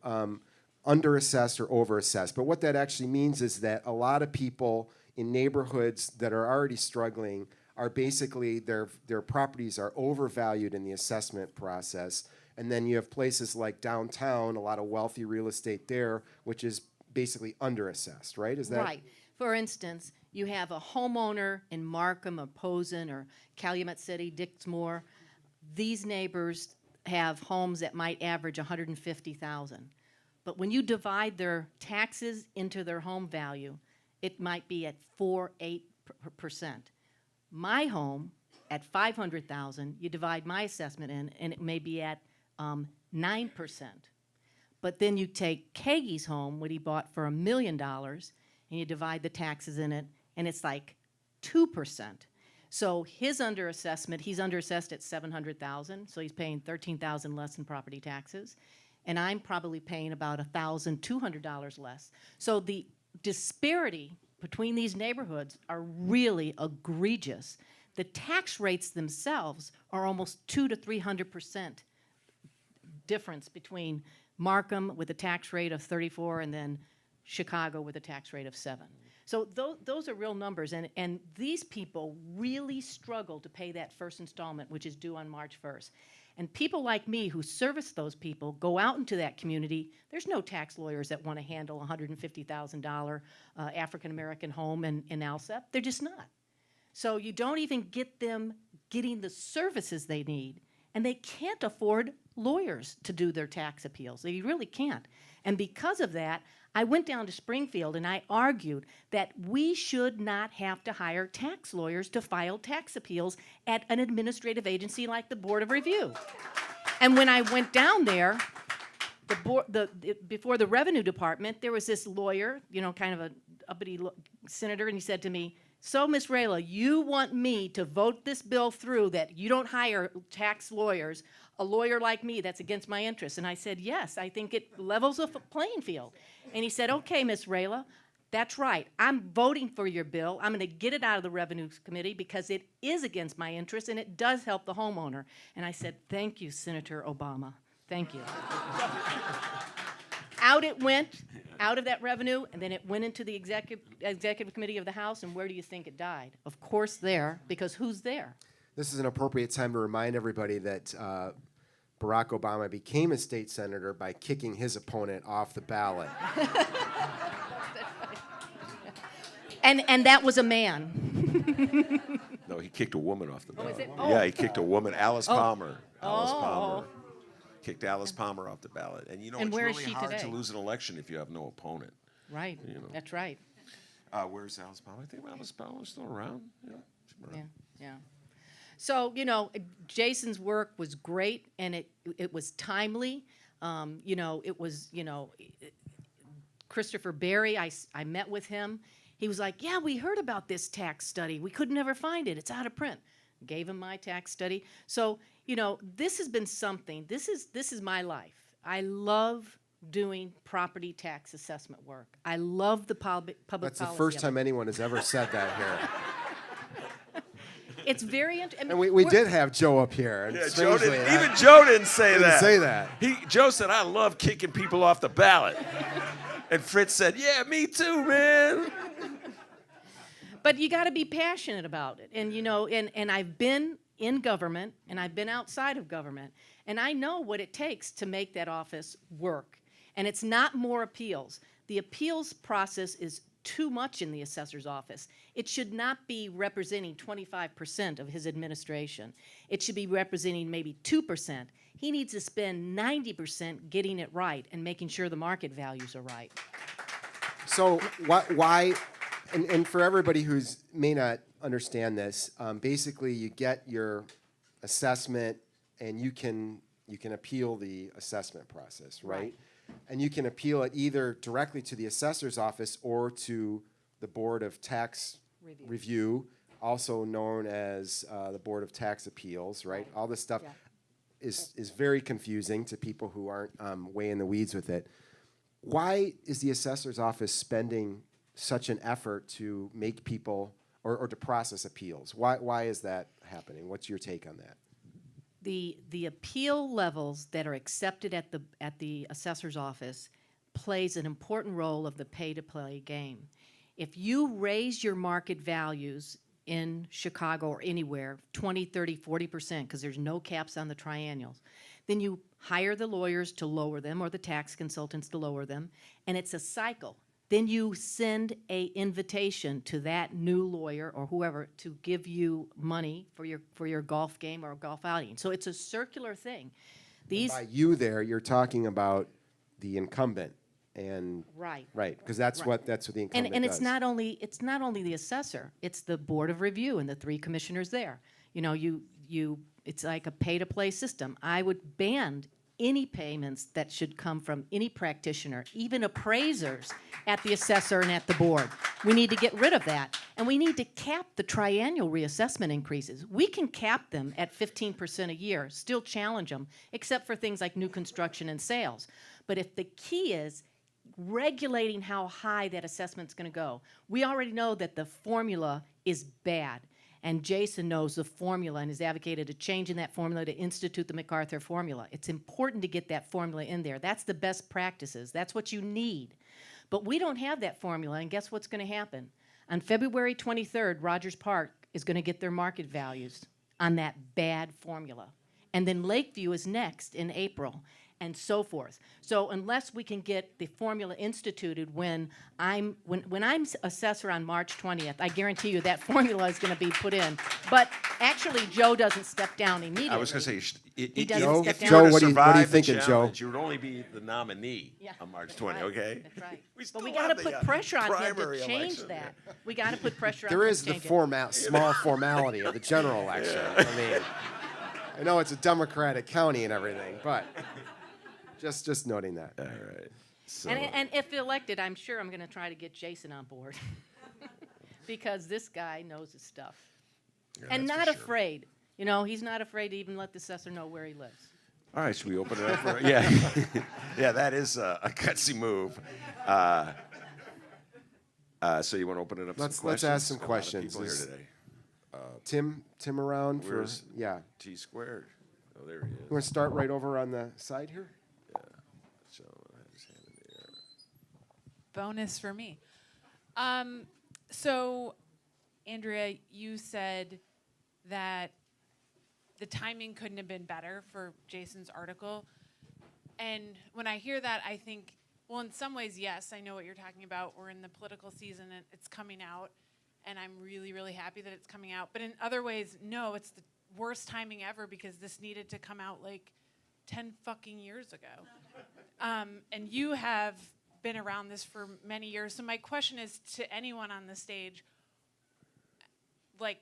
underassessed or overassessed, but what that actually means is that a lot of people in neighborhoods that are already struggling are basically their properties are overvalued in the assessment process. And then you have places like downtown, a lot of wealthy real estate there, which is basically underassessed, right? Is that right? For instance, you have a homeowner in Markham or Posen or Calumet City, Dixmoor. These neighbors have homes that might average 150,000. But when you divide their taxes into their home value, it might be at 8%. My home at 500,000, you divide my assessment in, and it may be at 9%. But then you take Kagi's home, what he bought for $1 million, and you divide the taxes in it, and it's like 2%. So his underassessment, he's underassessed at 700,000, so he's paying 13,000 less in property taxes, and I'm probably paying about $1,200 less. So the disparity between these neighborhoods are really egregious. The tax rates themselves are almost 200 to 300% difference between Markham with a tax rate of 34 and then Chicago with a tax rate of 7. So those are real numbers, and these people really struggle to pay that first installment, which is due on March 1st. And people like me who service those people go out into that community. There's no tax lawyers that want to handle a $150,000 African-American home in Alsep. They're just not. So you don't even get them getting the services they need, and they can't afford lawyers to do their tax appeals. They really can't. And because of that, I went down to Springfield and I argued that we should not have to hire tax lawyers to file tax appeals at an administrative agency like the Board of Review. And when I went down there, before the Revenue Department, there was this lawyer, kind of a uppity senator, and he said to me, "So, Ms. Raila, you want me to vote this bill through that you don't hire tax lawyers, a lawyer like me that's against my interests?" And I said, "Yes, I think it levels a playing field." And he said, "Okay, Ms. Raila, that's right. I'm voting for your bill. I'm going to get it out of the Revenue Committee because it is against my interests and it does help the homeowner." And I said, "Thank you, Senator Obama. Thank you." Out it went, out of that revenue, and then it went into the executive committee of the House, and where do you think it died? Of course there, because who's there? This is an appropriate time to remind everybody that Barack Obama became a state senator by kicking his opponent off the ballot. And that was a man. No, he kicked a woman off the ballot. is it? Yeah, he kicked a woman, Alice Palmer. Alice Oh. Palmer. Kicked Alice Palmer off the ballot. And And it's where is really she hard today? to lose an election if you have no opponent. Right, that's right. Where's Alice Palmer? I think Alice Palmer's still around. Yeah, she's around. Yeah. So, Jason's work was great, and it was timely. It was, Christopher Berry, I met with him. He was like, "Yeah, we heard about this tax study. We could never find it. It's out of print." Gave him my tax study. So, this has been something. This is my life. I love doing property tax assessment work. I love the public policy. That's the first time anyone has ever said that here. It's very interesting. And we did have Joe up here. And Yeah, strangely, even Joe didn't say didn't that. say that. Joe said, "I love kicking people off the ballot." And Fritz said, "Yeah, me too, man." But you got to be passionate about it. And, and I've been in government and I've been outside of government. And I know what it takes to make that office work. And it's not more appeals. The appeals process is too much in the assessor's office. It should not be representing 25% of his administration. It should be representing maybe 2%. He needs to spend 90% getting it right and making sure the market values are right. So why, and for everybody who may not understand this, basically you get your assessment and you can appeal the assessment process, right? And you can appeal it either directly to the assessor's office or to the Board of Tax Review, also known as the Board of Tax Appeals, right? All this stuff is very confusing to people who aren't way in the weeds with it. Why is the assessor's office spending such an effort to make people or to process appeals? Why is that happening? What's your take on that? The appeal levels that are accepted at the assessor's office plays an important role of the pay-to-play game. If you raise your market values in Chicago or anywhere 20, 30, 40%, because there's no caps on the triennials, then you hire the lawyers to lower them or the tax consultants to lower them, and it's a cycle. Then you send a invitation to that new lawyer or whoever to give you money for your golf game or golf outing. So it's a circular thing. These By you there, you're talking about the incumbent, and right. because that's Right. what the incumbent And does. it's not only the assessor, it's the board of review and the 3 commissioners there. You know, it's like a pay-to-play system. I would ban any payments that should come from any practitioner, even appraisers at the assessor and at the board. We need to get rid of that. And we need to cap the triennial reassessment increases. We can cap them at 15% a year, still challenge them, except for things like new construction and sales. But if the key is regulating how high that assessment's going to go. We already know that the formula is bad, and Jason knows the formula and has advocated a change in that formula to institute the MacArthur formula. It's important to get that formula in there. That's the best practices. That's what you need. But we don't have that formula, and guess what's going to happen? On February 23rd, Rogers Park is going to get their market values on that bad formula. And then Lakeview is next in April, and so forth. So unless we can get the formula instituted when I'm assessor on March 20th, I guarantee you that formula is going to be put in. But actually, Joe doesn't step down immediately. I was going to say, He doesn't step if you down. were Joe, to what are you survive the thinking, Joe? challenge, you would only be the nominee Yeah, on March that's 20, right, okay? That's right. We But still we have got to the, put pressure on him to primary change election, that. We got to put pressure on him There to is the change it. small formality of the general election. I mean, I know it's a Democratic county and everything, but just noting that. All right. So, And if elected, I'm sure I'm going to try to get Jason on board because this guy knows his stuff. yeah, And that's not for sure. afraid. You know, he's not afraid to even let the assessor know where he lives. All right, should we open it up for Yeah. Yeah, that is a gutsy move. So you want to open it up Let's some questions? ask some A lot of questions. people here Is- today. Tim around for Where's- yeah. T squared. Oh, there he is. You want to start right over on the side here? So, his hand in the air. Bonus for me. So, Andrea, you said that the timing couldn't have been better for Jason's article. And when I hear that, I think, well, in some ways, yes, I know what you're talking about. We're in the political season and it's coming out. And I'm really, really happy that it's coming out. But in other ways, no, it's the worst timing ever because this needed to come out like 10 fucking years ago. And you have been around this for many years. So my question is to anyone on the stage, like,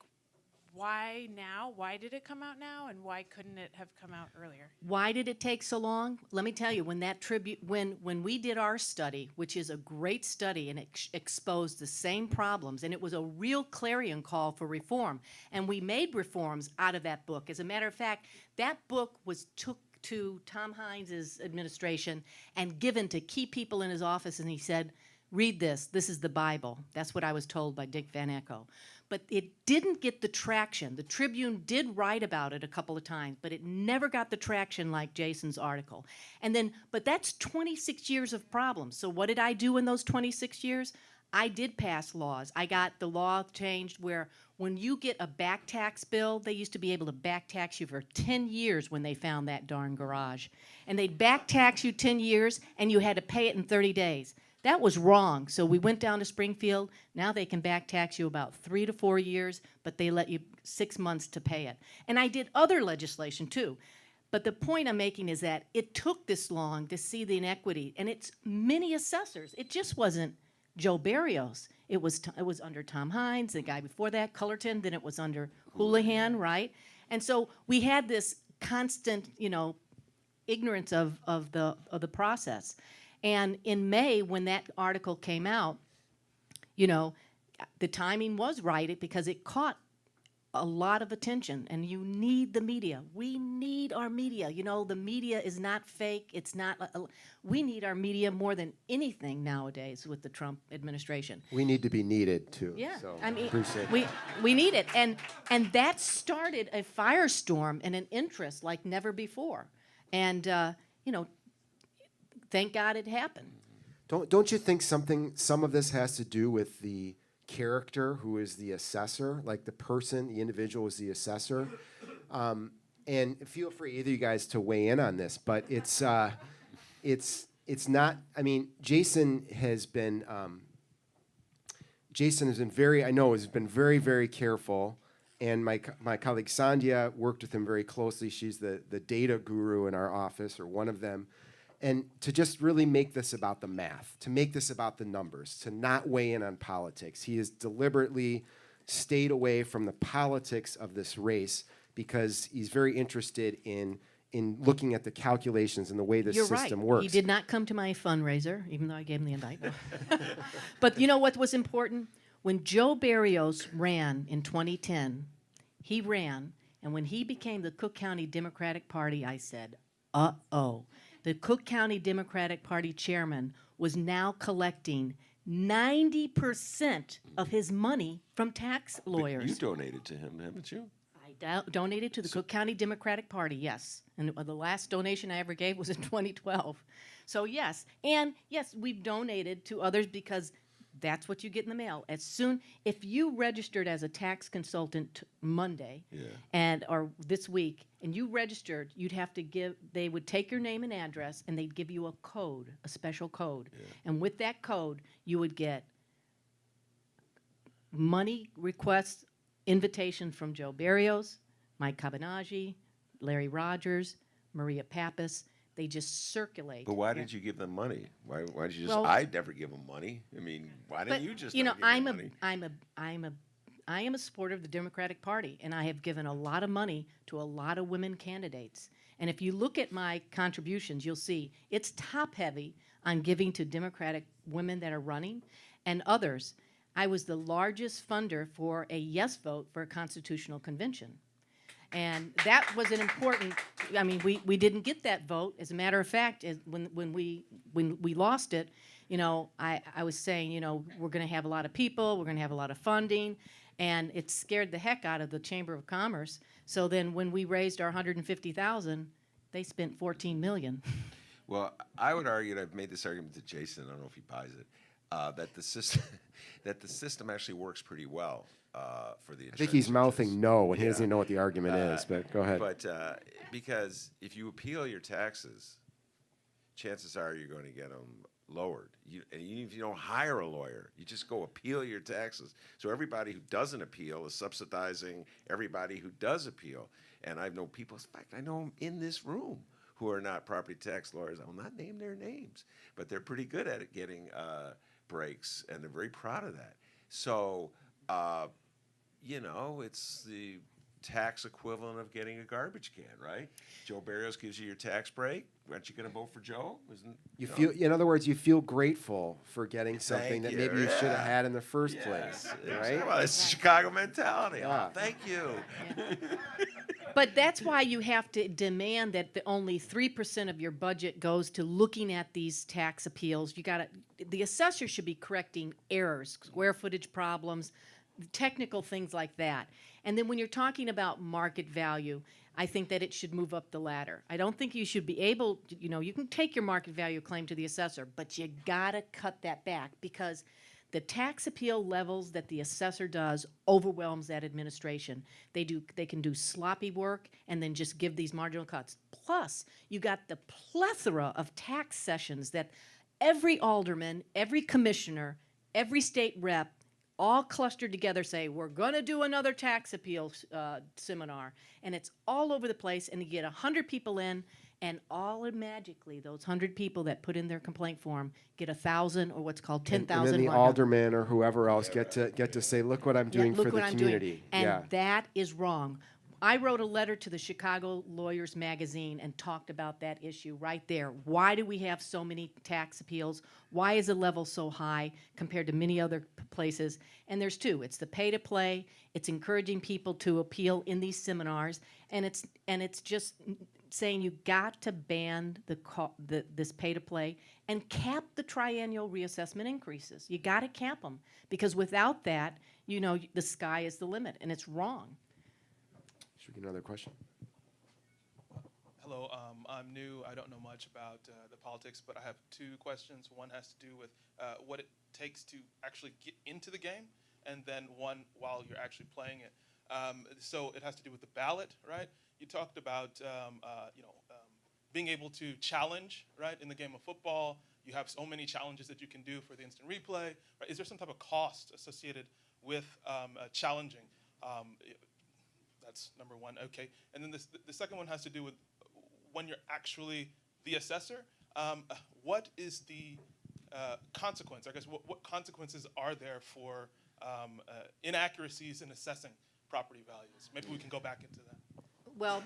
why now? Why did it come out now? And why couldn't it have come out earlier? Why did it take so long? Let me tell you, when we did our study, which is a great study and it exposed the same problems, and it was a real clarion call for reform, and we made reforms out of that book. As a matter of fact, that book was took to Tom Hines' administration and given to key people in his office, and he said, read this. This is the Bible. That's what I was told by Dick Van Echo. But it didn't get the traction. The Tribune did write about it a couple of times, but it never got the traction like Jason's article. And then, but that's 26 years of problems. So what did I do in those 26 years? I did pass laws. I got the law changed where when you get a back tax bill, they used to be able to back tax you for 10 years when they found that darn garage. And they'd back tax you 10 years, and you had to pay it in 30 days. That was wrong. So we went down to Springfield. Now they can back tax you about 3 to 4 years, but they let you 6 months to pay it. And I did other legislation too. But the point I'm making is that it took this long to see the inequity, and it's many assessors. It just wasn't Joe Barrios. It was under Tom Hines, the guy before that, Cullerton. Then it was under Houlihan, right? And so we had this constant, ignorance of the process. And in May, when that article came out, the timing was right because it caught a lot of attention, and you need the media. We need our media. The media is not fake. It's not. We need our media more than anything nowadays with the Trump administration. We need to be needed too. Yeah, So I mean, appreciate we need it, and that started a firestorm and an interest like never before, and thank God it happened. Don't you think some of this has to do with the character who is the assessor, like the person, the individual is the assessor? And feel free, either of you guys, to weigh in on this, but it's not. I mean, Jason has been very, very, very careful And my colleague Sandhya worked with him very closely. She's the data guru in our office, or one of them. And to just really make this about the math, to make this about the numbers, to not weigh in on politics. He has deliberately stayed away from the politics of this race because he's very interested in looking at the calculations and the way the You're system right. works. He did not come to my fundraiser, even though I gave him the invite. But you know what was important? When Joe Barrios ran in 2010, he ran, and when he became the Cook County Democratic Party, I said, uh-oh. The Cook County Democratic Party chairman was now collecting 90% of his money from tax lawyers. But you donated to him, haven't you? I donated to the Cook County Democratic Party, yes. And the last donation I ever gave was in 2012. So yes, and yes, we've donated to others because that's what you get in the mail. If you registered as a tax consultant Monday, or this week, and you registered, they would take your name and address, and they'd give you a code, a special code. Yeah. And with that code, you would get money requests, invitation from Joe Barrios, Mike Cabanaggi, Larry Rogers, Maria Pappas. They just circulate. But why did you give them money? Why did you just? Well, I'd never give them money. I mean, why didn't you just? You know, give them money? I am a supporter of the Democratic Party, and I have given a lot of money to a lot of women candidates. And if you look at my contributions, you'll see it's top heavy on giving to Democratic women that are running and others. I was the largest funder for a yes vote for a constitutional convention. And that was an important, I mean, we didn't get that vote. As a matter of fact, when we lost it, you know, I was saying, you know, we're going to have a lot of people, we're going to have a lot of funding, and it scared the heck out of the Chamber of Commerce. So then when we raised our 150,000, they spent 14 million. Well, I would argue, and I've made this argument to Jason, I don't know if he buys it, that the system actually works pretty well for the insurance. I think he's mouthing no when he Yeah. doesn't even know what the argument is, but go ahead. But because if you appeal your taxes, chances are you're going to get them lowered. And even if you don't hire a lawyer, you just go appeal your taxes. So everybody who doesn't appeal is subsidizing everybody who does appeal. And I've known people, in fact, I know them in this room who are not property tax lawyers. I will not name their names, but they're pretty good at it, getting breaks, and they're very proud of that. So, you know, it's the tax equivalent of getting a garbage can, right? Joe Barrios gives you your tax break. Aren't you going to vote for Joe? You feel, in other words, you feel grateful for getting something that you. maybe you should have Yeah. had in the first place, right? Well, it's Chicago mentality. Yeah. Oh, thank you. But that's why you have to demand that only 3% of your budget goes to looking at these tax appeals. The assessor should be correcting errors, square footage problems, technical things like that. And then when you're talking about market value, I think that it should move up the ladder. I don't think you should be able to, you know, you can take your market value claim to the assessor, but you gotta cut that back because the tax appeal levels that the assessor does overwhelms that administration. They can do sloppy work and then just give these marginal cuts. Plus, you got the plethora of tax sessions that every alderman, every commissioner, every state rep, all clustered together say, we're going to do another tax appeal seminar. And it's all over the place, and you get 100 people in, and all magically, those 100 people that put in their complaint form get 1,000 or what's called 10,000. And then the alderman or whoever else get to say, look what I'm doing for the community. And that is wrong. I wrote a letter to the Chicago Lawyers Magazine and talked about that issue right there. Why do we have so many tax appeals? Why is the level so high compared to many other places? And there's two. It's the pay-to-play. It's encouraging people to appeal in these seminars, and it's just saying you got to ban this pay-to-play and cap the triennial reassessment increases. You got to cap them because without that, you know, the sky is the limit, and it's wrong. Should we get another question? Hello, I'm new. I don't know much about the politics, but I have two questions. One has to do with what it takes to actually get into the game, and then one while you're actually playing it. So it has to do with the ballot, right? You talked about being able to challenge, right? In the game of football, you have so many challenges that you can do for the instant replay. Right? Is there some type of cost associated with challenging? That's number one. Okay. And then the second one has to do with when you're actually the assessor. What is the consequence? I guess what consequences are there for inaccuracies in assessing property values? Maybe we can go back into that. Well,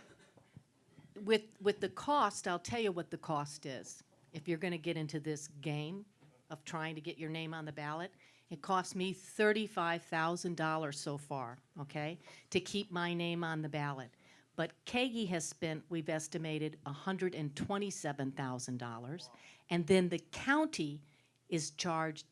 with the cost, I'll tell you what the cost is. If you're going to get into this game of trying to get your name on the ballot, it cost me $35,000 so far, okay, to keep my name on the ballot. But Kagi has spent, we've estimated, $127,000, and then the county is charged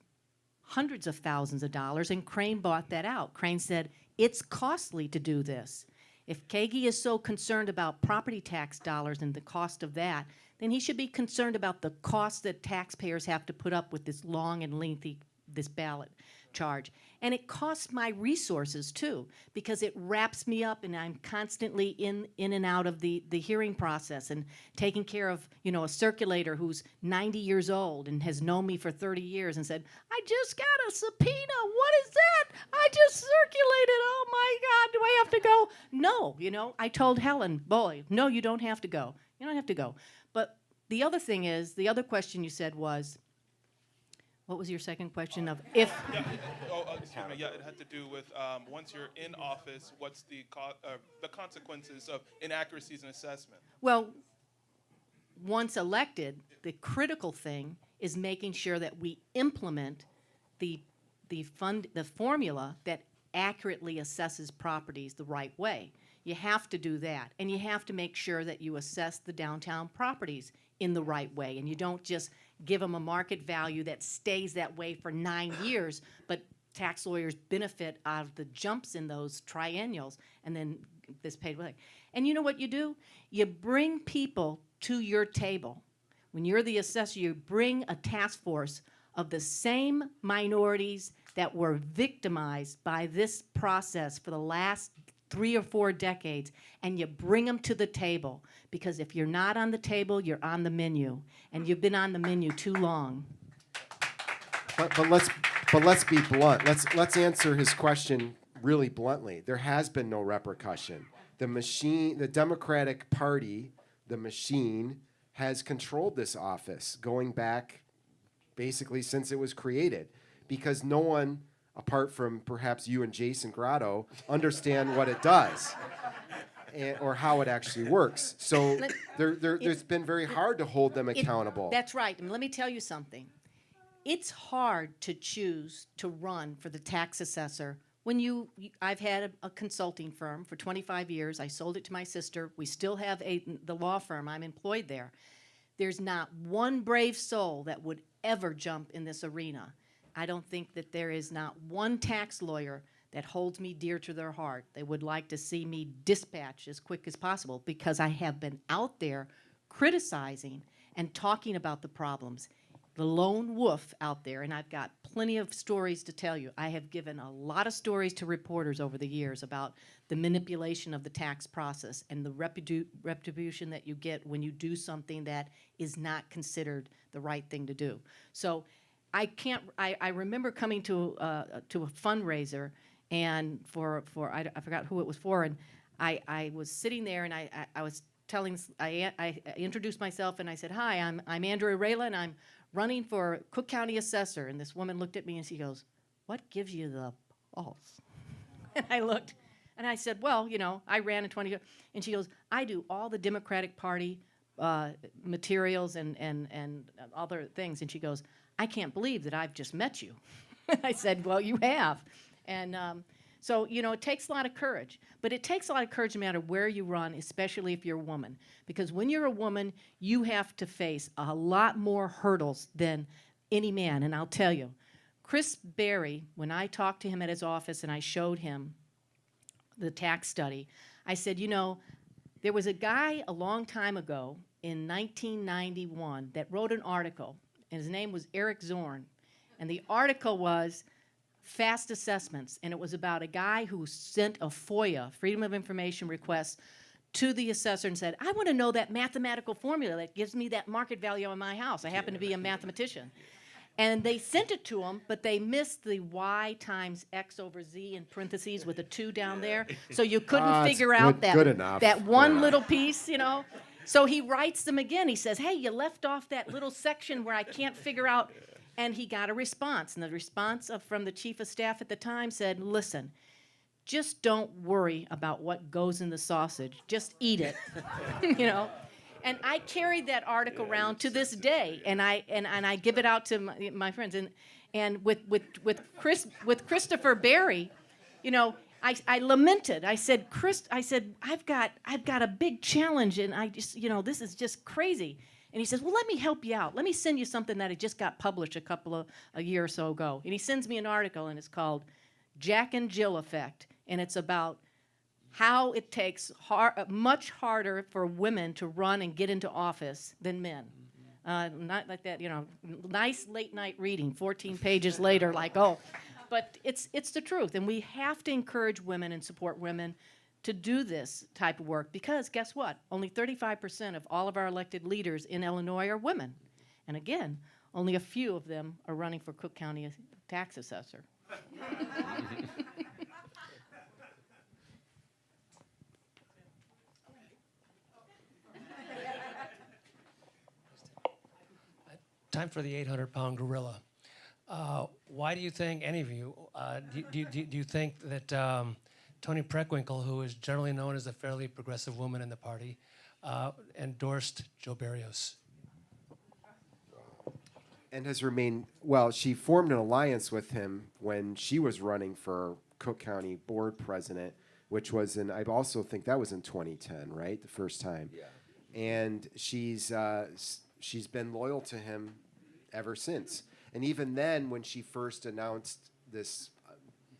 hundreds of thousands of dollars, and Crane bought that out. Crane said, it's costly to do this. If Kagi is so concerned about property tax dollars and the cost of that, then he should be concerned about the cost that taxpayers have to put up with this long and lengthy, this ballot charge. And it costs my resources too, because it wraps me up and I'm constantly in and out of the hearing process and taking care of, you know, a circulator who's 90 years old and has known me for 30 years and said, I just got a subpoena, what is that? I just circulated, oh my God, do I have to go? No, you know, I told Helen, boy, no, you don't have to go. You don't have to go. But the other thing is, the other question you said was, what was your second question of if? Yeah. Excuse me. Yeah, it had to do with once you're in office, what's the consequences of inaccuracies in assessment? Well, once elected, the critical thing is making sure that we implement the formula that accurately assesses properties the right way. You have to do that, and you have to make sure that you assess the downtown properties in the right way, and you don't just give them a market value that stays that way for 9 years, but tax lawyers benefit out of the jumps in those triennials, and then this paid way. And you know what you do? You bring people to your table. When you're the assessor, you bring a task force of the same minorities that were victimized by this process for the last 3 or 4 decades, and you bring them to the table, because if you're not on the table, you're on the menu, and you've been on the menu too long. But let's be blunt. Let's answer his question really bluntly. There has been no repercussion. The Democratic Party, the machine, has controlled this office going back basically since it was created, because no one, apart from perhaps you and Jason Grotto, understand what it does or how it actually works. So it's been very hard to hold them accountable. That's right. And let me tell you something. It's hard to choose to run for the tax assessor when I've had a consulting firm for 25 years. I sold it to my sister. We still have the law firm. I'm employed there. There's not one brave soul that would ever jump in this arena. I don't think that there is not one tax lawyer that holds me dear to their heart. They would like to see me dispatch as quick as possible, because I have been out there criticizing and talking about the problems. The lone wolf out there, and I've got plenty of stories to tell you. I have given a lot of stories to reporters over the years about the manipulation of the tax process and the retribution that you get when you do something that is not considered the right thing to do. So I remember coming to a fundraiser, and I forgot who it was for, and I was sitting there, and I was telling, I introduced myself, and I said, hi, I'm Andrea Raila, and I'm running for Cook County Assessor. And this woman looked at me and she goes, what gives you the pulse? And I looked, and I said, well, you know, I ran in 20 years. And she goes, I do all the Democratic Party materials and other things. And she goes, I can't believe that I've just met you. I said, well, you have. And so, you know, it takes a lot of courage. But it takes a lot of courage no matter where you run, especially if you're a woman. Because when you're a woman, you have to face a lot more hurdles than any man. And I'll tell you, Chris Berry, when I talked to him at his office and I showed him the tax study, I said, you know, there was a guy a long time ago in 1991 that wrote an article, and his name was Eric Zorn. And the article was Fast Assessments, and it was about a guy who sent a FOIA, Freedom of Information request, to the assessor and said, I want to know that mathematical formula that gives me that market value on my house. I happen to be a mathematician. And they sent it to him, but they missed the y times x over z in parentheses with a 2 down there. So you couldn't it's figure out good enough. that Good one enough. little piece, So he writes them again. He says, hey, you left off that little section where I can't figure out. And he got a response. And the response from the chief of staff at the time said, listen, just don't worry about what goes in the sausage. Just eat it, And I carried that article around to this day, and I give it out to my friends. And with Christopher Berry, I lamented. I said, I've got a big challenge, and I just, this is just crazy. And he says, well, let me help you out. Let me send you something that I just got published a year or so ago. And he sends me an article, and it's called Jack and Jill Effect, and it's about how it takes much harder for women to run and get into office than men. Not like that, nice late night reading, 14 pages later, like, oh. But it's the truth, and we have to encourage women and support women to do this type of work because guess what? Only 35% of all of our elected leaders in Illinois are women. And again, only a few of them are running for Cook County tax assessor. Time for the 800-pound gorilla. Why do you think, any of you, do you think that Toni Preckwinkle, who is generally known as a fairly progressive woman in the party, endorsed Joe Barrios? And has remained, well, she formed an alliance with him when she was running for Cook County board president, which was I also think that was in 2010, right? The first time. Yeah. And she's been loyal to him ever since. And even then, when she first announced this,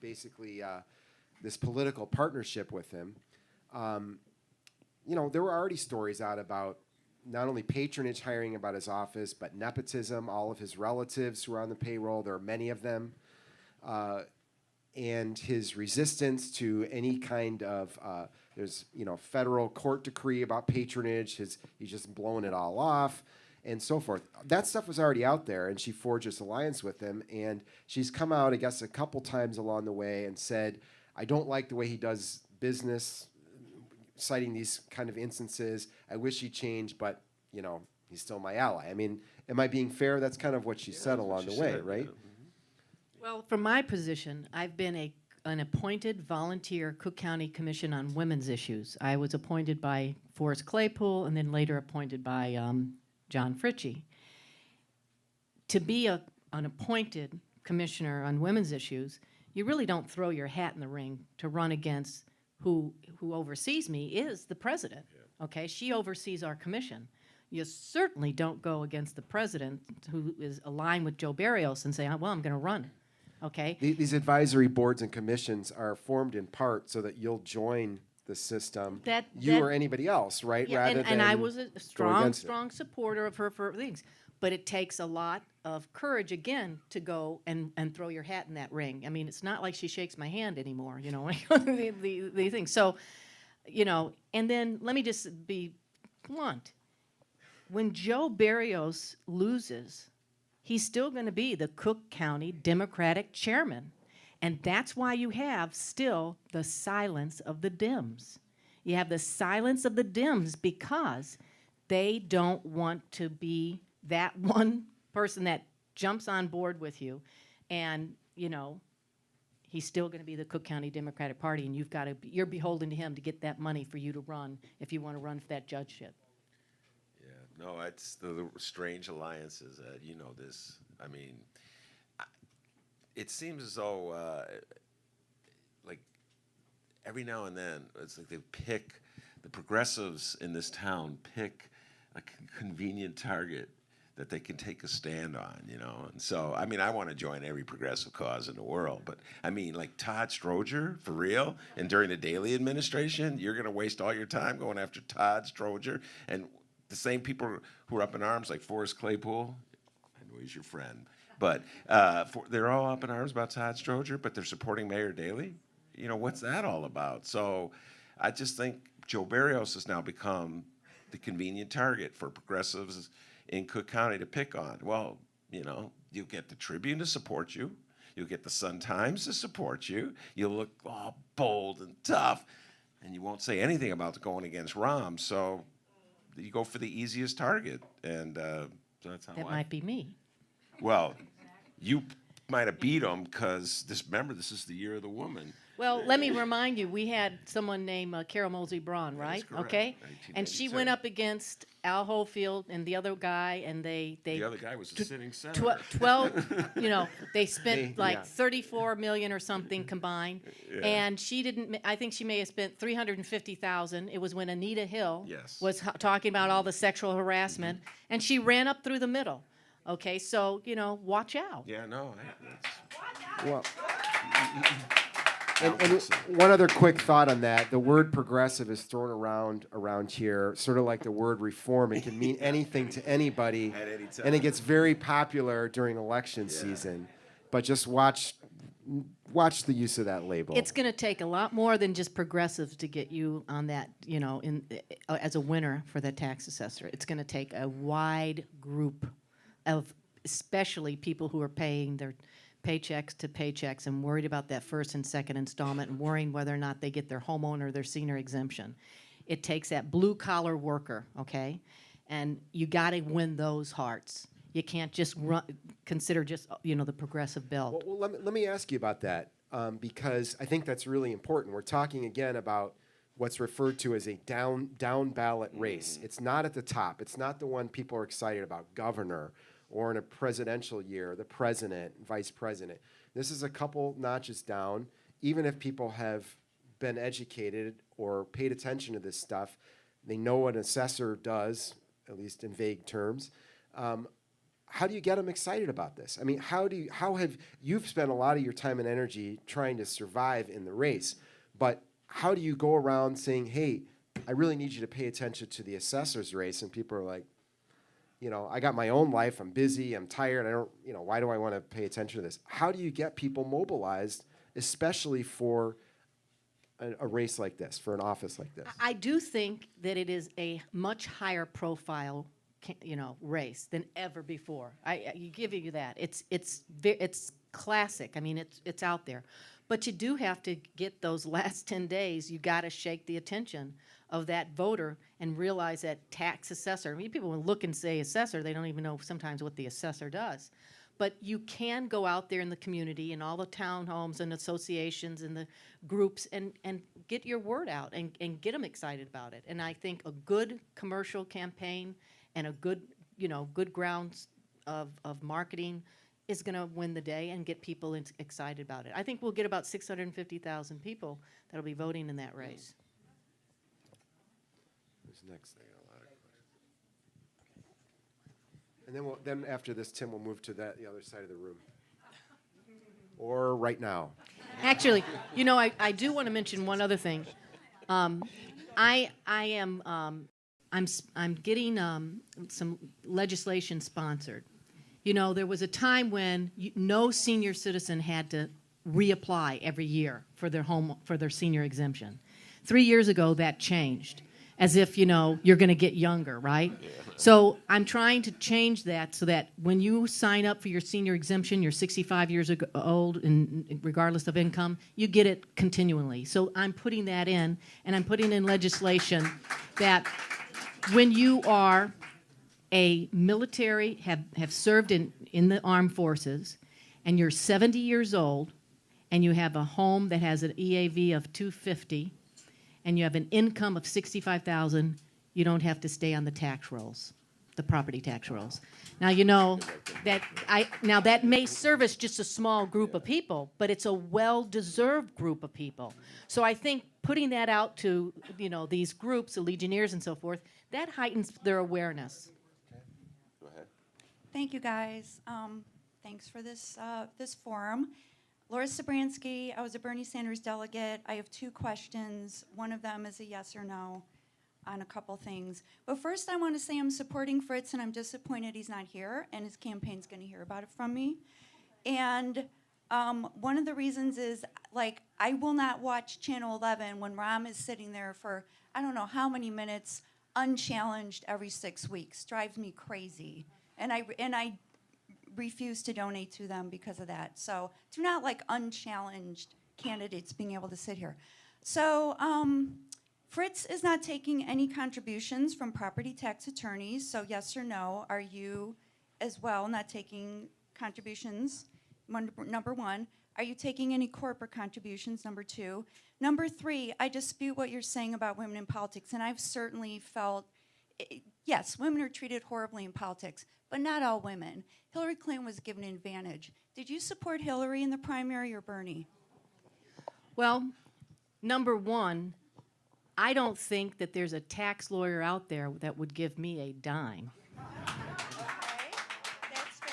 this political partnership with him, there were already stories out about not only patronage hiring about his office, but nepotism, all of his relatives who are on the payroll. There are many of them. And his resistance to any kind of, there's, federal court decree about patronage. He's just blowing it all off. And so forth. That stuff was already out there, and she forged this alliance with him. And she's come out, I guess, a couple times along the way and said, I don't like the way he does business, citing these kind of instances. I wish he changed, but, he's still my ally. I mean, am I being fair? That's kind of what she said along the way, right? Yeah. Well, from my position, I've been an appointed volunteer Cook County Commission on Women's Issues. I was appointed by Forrest Claypool and then later appointed by John Fritchie. To be an appointed commissioner on women's issues, you really don't throw your hat in the ring to run against who oversees me is the president. Yeah. Okay, she oversees our commission. You certainly don't go against the president who is aligned with Joe Barrios and say, well, I'm going to run. Okay. These advisory boards and commissions are formed in part so that you'll join the system, or anybody else, right? Yeah, Rather and than I was a strong supporter of her for things. But it takes a lot of courage, again, to go and throw your hat in that ring. I mean, it's not like she shakes my hand anymore, the thing. So, and then let me just be blunt. When Joe Barrios loses, he's still going to be the Cook County Democratic chairman. And that's why you have still the silence of the Dems. You have the silence of the Dems because they don't want to be that one person that jumps on board with you. And, he's still going to be the Cook County Democratic Party, and you're beholden to him to get that money for you to run if you want to run for that judgeship. Yeah, no, it's the strange alliances. You know this. I mean, it seems as though, like, every now and then, it's like the progressives in this town pick a convenient target that they can take a stand on, And so, I mean, I want to join every progressive cause in the world, but I mean, like Todd Stroger, for real? And during the Daley administration, you're going to waste all your time going after Todd Stroger and the same people who are up in arms, like Forrest Claypool. I know he's your friend. But they're all up in arms about Todd Stroger, but they're supporting Mayor Daley. What's that all about? So I just think Joe Barrios has now become the convenient target for progressives in Cook County to pick on. Well, You'll get the Tribune to support you. You'll get the Sun-Times to support you. You'll look all bold and tough, and you won't say anything about going against Rahm. So you go for the easiest target, and so that's how That might be me. Well, you might have beat him because remember, this is the year of the woman. Well, let me remind you, we had someone named Carol Moseley Braun, right? correct. Okay, and she 1982. went up against Al Hofield and the other guy, and they The other guy was a sitting senator. 12, they spent like yeah. 34 million or something combined, and she didn't. I think she may have spent 350,000. It was when Anita Hill Yes. was talking about all the sexual harassment, and she ran up through the middle. Okay, so watch out. Yeah, no. Well, and one other quick thought on that: the word progressive is thrown around here, sort of like the word reform. It can mean anything to anybody, At any time. and it gets very popular during election season. But just watch the use of that label. It's going to take a lot more than just progressives to get you on that, as a winner for that tax assessor. It's going to take a wide group of, especially people who are paying their paychecks to paychecks and worried about that first and second installment and worrying whether or not they get their homeowner or their senior exemption. It takes that blue collar worker, okay? And you got to win those hearts. You can't just consider just, the progressive bill. Well, let me ask you about that, because I think that's really important. We're talking again about what's referred to as a down ballot race. It's not at the top. It's not the one people are excited about, governor, or in a presidential year, the president, vice president. This is a couple notches down. Even if people have been educated or paid attention to this stuff, they know what an assessor does, at least in vague terms. How do you get them excited about this? I mean, you've spent a lot of your time and energy trying to survive in the race, but how do you go around saying, hey, I really need you to pay attention to the assessor's race, and people are like, I got my own life, I'm busy, I'm tired, I don't, why do I want to pay attention to this? How do you get people mobilized, especially for a race like this, for an office like this? I do think that it is a much higher profile, race than ever before. I give you that. It's classic. I mean, it's out there, but you do have to get those last 10 days. You got to shake the attention of that voter and realize that tax assessor. I mean, people will look and say assessor. They don't even know sometimes what the assessor does. But you can go out there in the community and all the townhomes and associations and the groups and get your word out and get them excited about it. And I think a good commercial campaign and a good grounds of marketing is going to win the day and get people excited about it. I think we'll get about 650,000 people that'll be voting in that race. Who's next? I got a lot of questions. And then after this, Tim will move to the other side of the room. Or right now. Actually, I do want to mention one other thing. I'm getting some legislation sponsored. There was a time when no senior citizen had to reapply every year for their senior exemption. 3 years ago, that changed, as if you're going to get younger, right? Yeah. So I'm trying to change that so that when you sign up for your senior exemption, you're 65 years old, and regardless of income, you get it continually. So I'm putting that in, and I'm putting in legislation that when you are a military, have served in the armed forces, and you're 70 years old, and you have a home that has an EAV of 250, and you have an income of 65,000, you don't have to stay on the tax rolls, the property tax rolls. Now that may service just a small group of people, but it's a well-deserved group of people. So I think putting that out to these groups, the Legionnaires and so forth, that heightens their awareness. Go ahead. Thank you, guys. Thanks for this forum. Laura Sabransky, I was a Bernie Sanders delegate. I have 2 questions. One of them is a yes or no on a couple things. But first, I want to say I'm supporting Fritz, and I'm disappointed he's not here, and his campaign's going to hear about it from me. And one of the reasons is, I will not watch Channel 11 when Rahm is sitting there for I don't know how many minutes unchallenged every 6 weeks. Drives me crazy. And I refuse to donate to them because of that. So do not like unchallenged candidates being able to sit here. So Fritz is not taking any contributions from property tax attorneys. So yes or no, are you as well not taking contributions? Number one. Are you taking any corporate contributions? Number two. Number three, I dispute what you're saying about women in politics, and I've certainly felt, yes, women are treated horribly in politics, but not all women. Hillary Clinton was given an advantage. Did you support Hillary in the primary or Bernie? Well, number one, I don't think that there's a tax lawyer out there that would give me a dime.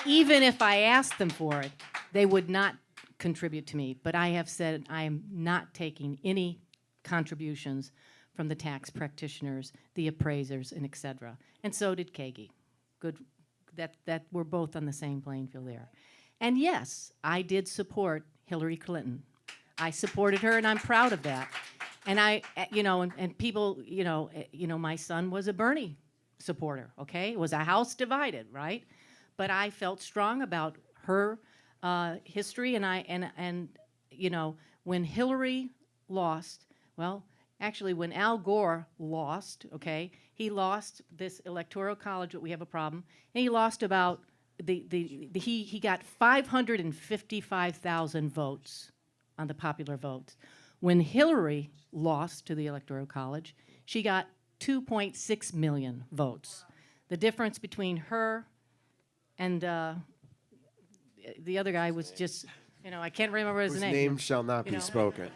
Even if I asked them for it, they would not contribute to me. But I have said I am not taking any contributions from the tax practitioners, the appraisers, and et cetera. And so did Kagi. Good, that we're both on the same playing field there. And yes, I did support Hillary Clinton. I supported her, and I'm proud of that. And and people, my son was a Bernie supporter. Okay, it was a house divided, right? But I felt strong about her history, and when Hillary lost, well, actually when Al Gore lost, okay, he lost this electoral college that we have a problem, and he lost about he got 555,000 votes on the popular votes. When Hillary lost to the electoral college, she got 2.6 million votes. The difference between her and the other guy was just, I can't remember his Whose name. name shall not be spoken.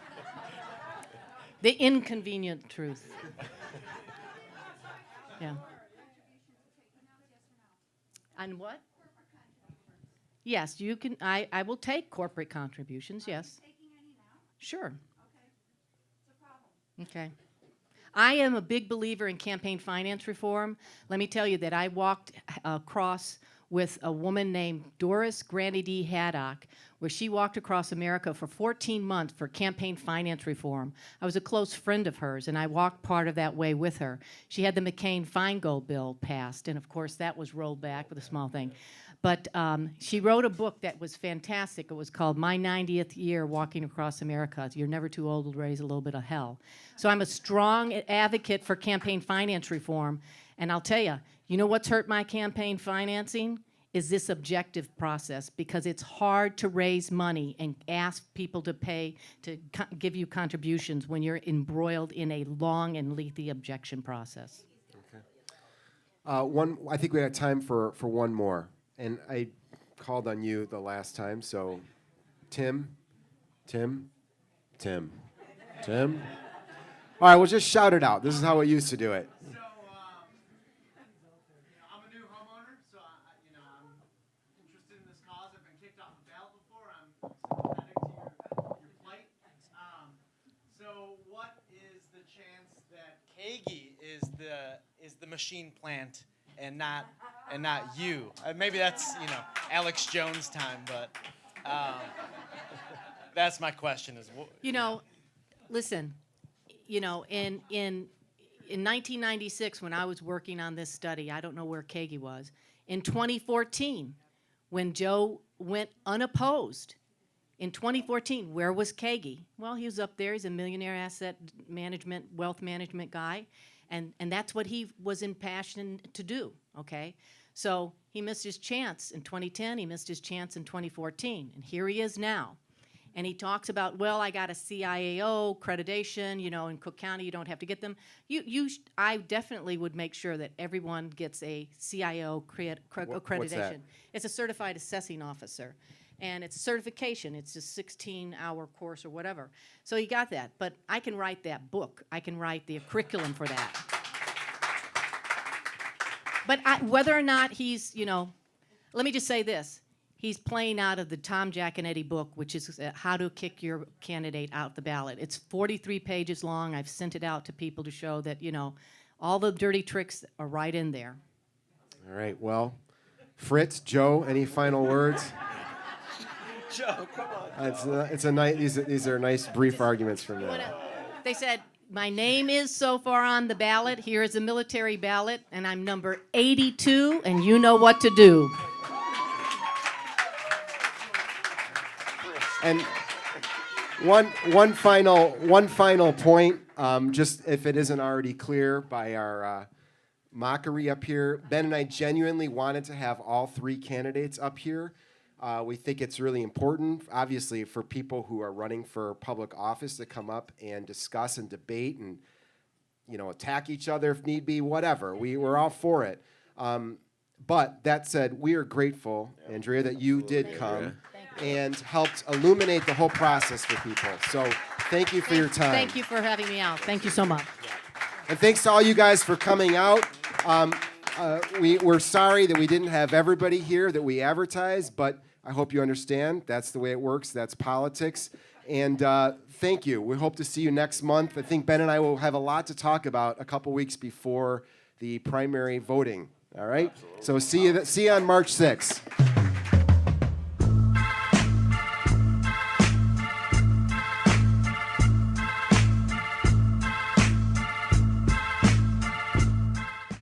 The inconvenient truth. Yeah. On what? Yes, you can. I will take corporate contributions. Yes. Sure. Okay. I am a big believer in campaign finance reform. Let me tell you that I walked across with a woman named Doris Grandy D. Haddock, where she walked across America for 14 months for campaign finance reform. I was a close friend of hers, and I walked part of that way with her. She had the McCain-Feingold bill passed, and of course that was rolled back with a small thing. But she wrote a book that was fantastic. It was called My 90th Year Walking Across America. You're never too old to raise a little bit of hell. So I'm a strong advocate for campaign finance reform. And I'll tell you, you know what's hurt my campaign financing? Is this objective process, because it's hard to raise money and ask people to pay, to give you contributions when you're embroiled in a long and lengthy objection process. Okay. I think we got time for one more. And I called on you the last time, so Tim. All right, we'll just shout it out. This is how we used to do it. So, I'm a new homeowner, so I'm interested in this cause. I've been kicked off the ballot before. I'm sympathetic to your plight. So, what is the chance that Kagi is the machine plant and not you? Maybe that's Alex Jones time, but that's my question. Listen. In 1996, when I was working on this study, I don't know where Kagi was. In 2014, when Joe went unopposed, in 2014, where was Kagi? Well, he was up there. He's a millionaire asset management, wealth management guy, and that's what he was impassioned to do, okay? So he missed his chance in 2010. He missed his chance in 2014, and here he is now. And he talks about, well, I got a CIAO accreditation, in Cook County you don't have to get them. I definitely would make sure that everyone gets a CIAO accreditation. What's that? It's a certified assessing officer. And it's certification. It's a 16-hour course or whatever. So you got that. But I can write that book. I can write the curriculum for that. But whether or not he's, let me just say this. He's playing out of the Tom Giaconetti book, which is How to Kick Your Candidate Out the Ballot. It's 43 pages long. I've sent it out to people to show that, all the dirty tricks are right in there. All right, well, Fritz, Joe, any final words? Joe, come on. It's a nice. These are nice brief arguments from them. They said, my name is so far on the ballot. Here is a military ballot, and I'm number 82, and you know what to do. And one final point, just if it isn't already clear by our mockery up here, Ben and I genuinely wanted to have all three candidates up here. We think it's really important, obviously, for people who are running for public office to come up and discuss and debate and, attack each other if need be, whatever. We're all for it. But that said, we are grateful, Andrea, that you did come and helped illuminate the whole process for people. So thank you for your time. Thank you for having me out. Thank you so much. And thanks to all you guys for coming out. We're sorry that we didn't have everybody here that we advertised, but I hope you understand that's the way it works. That's politics. And thank you. We hope to see you next month. I think Ben and I will have a lot to talk about a couple weeks before the primary voting. All right? Absolutely. So see you on March 6th.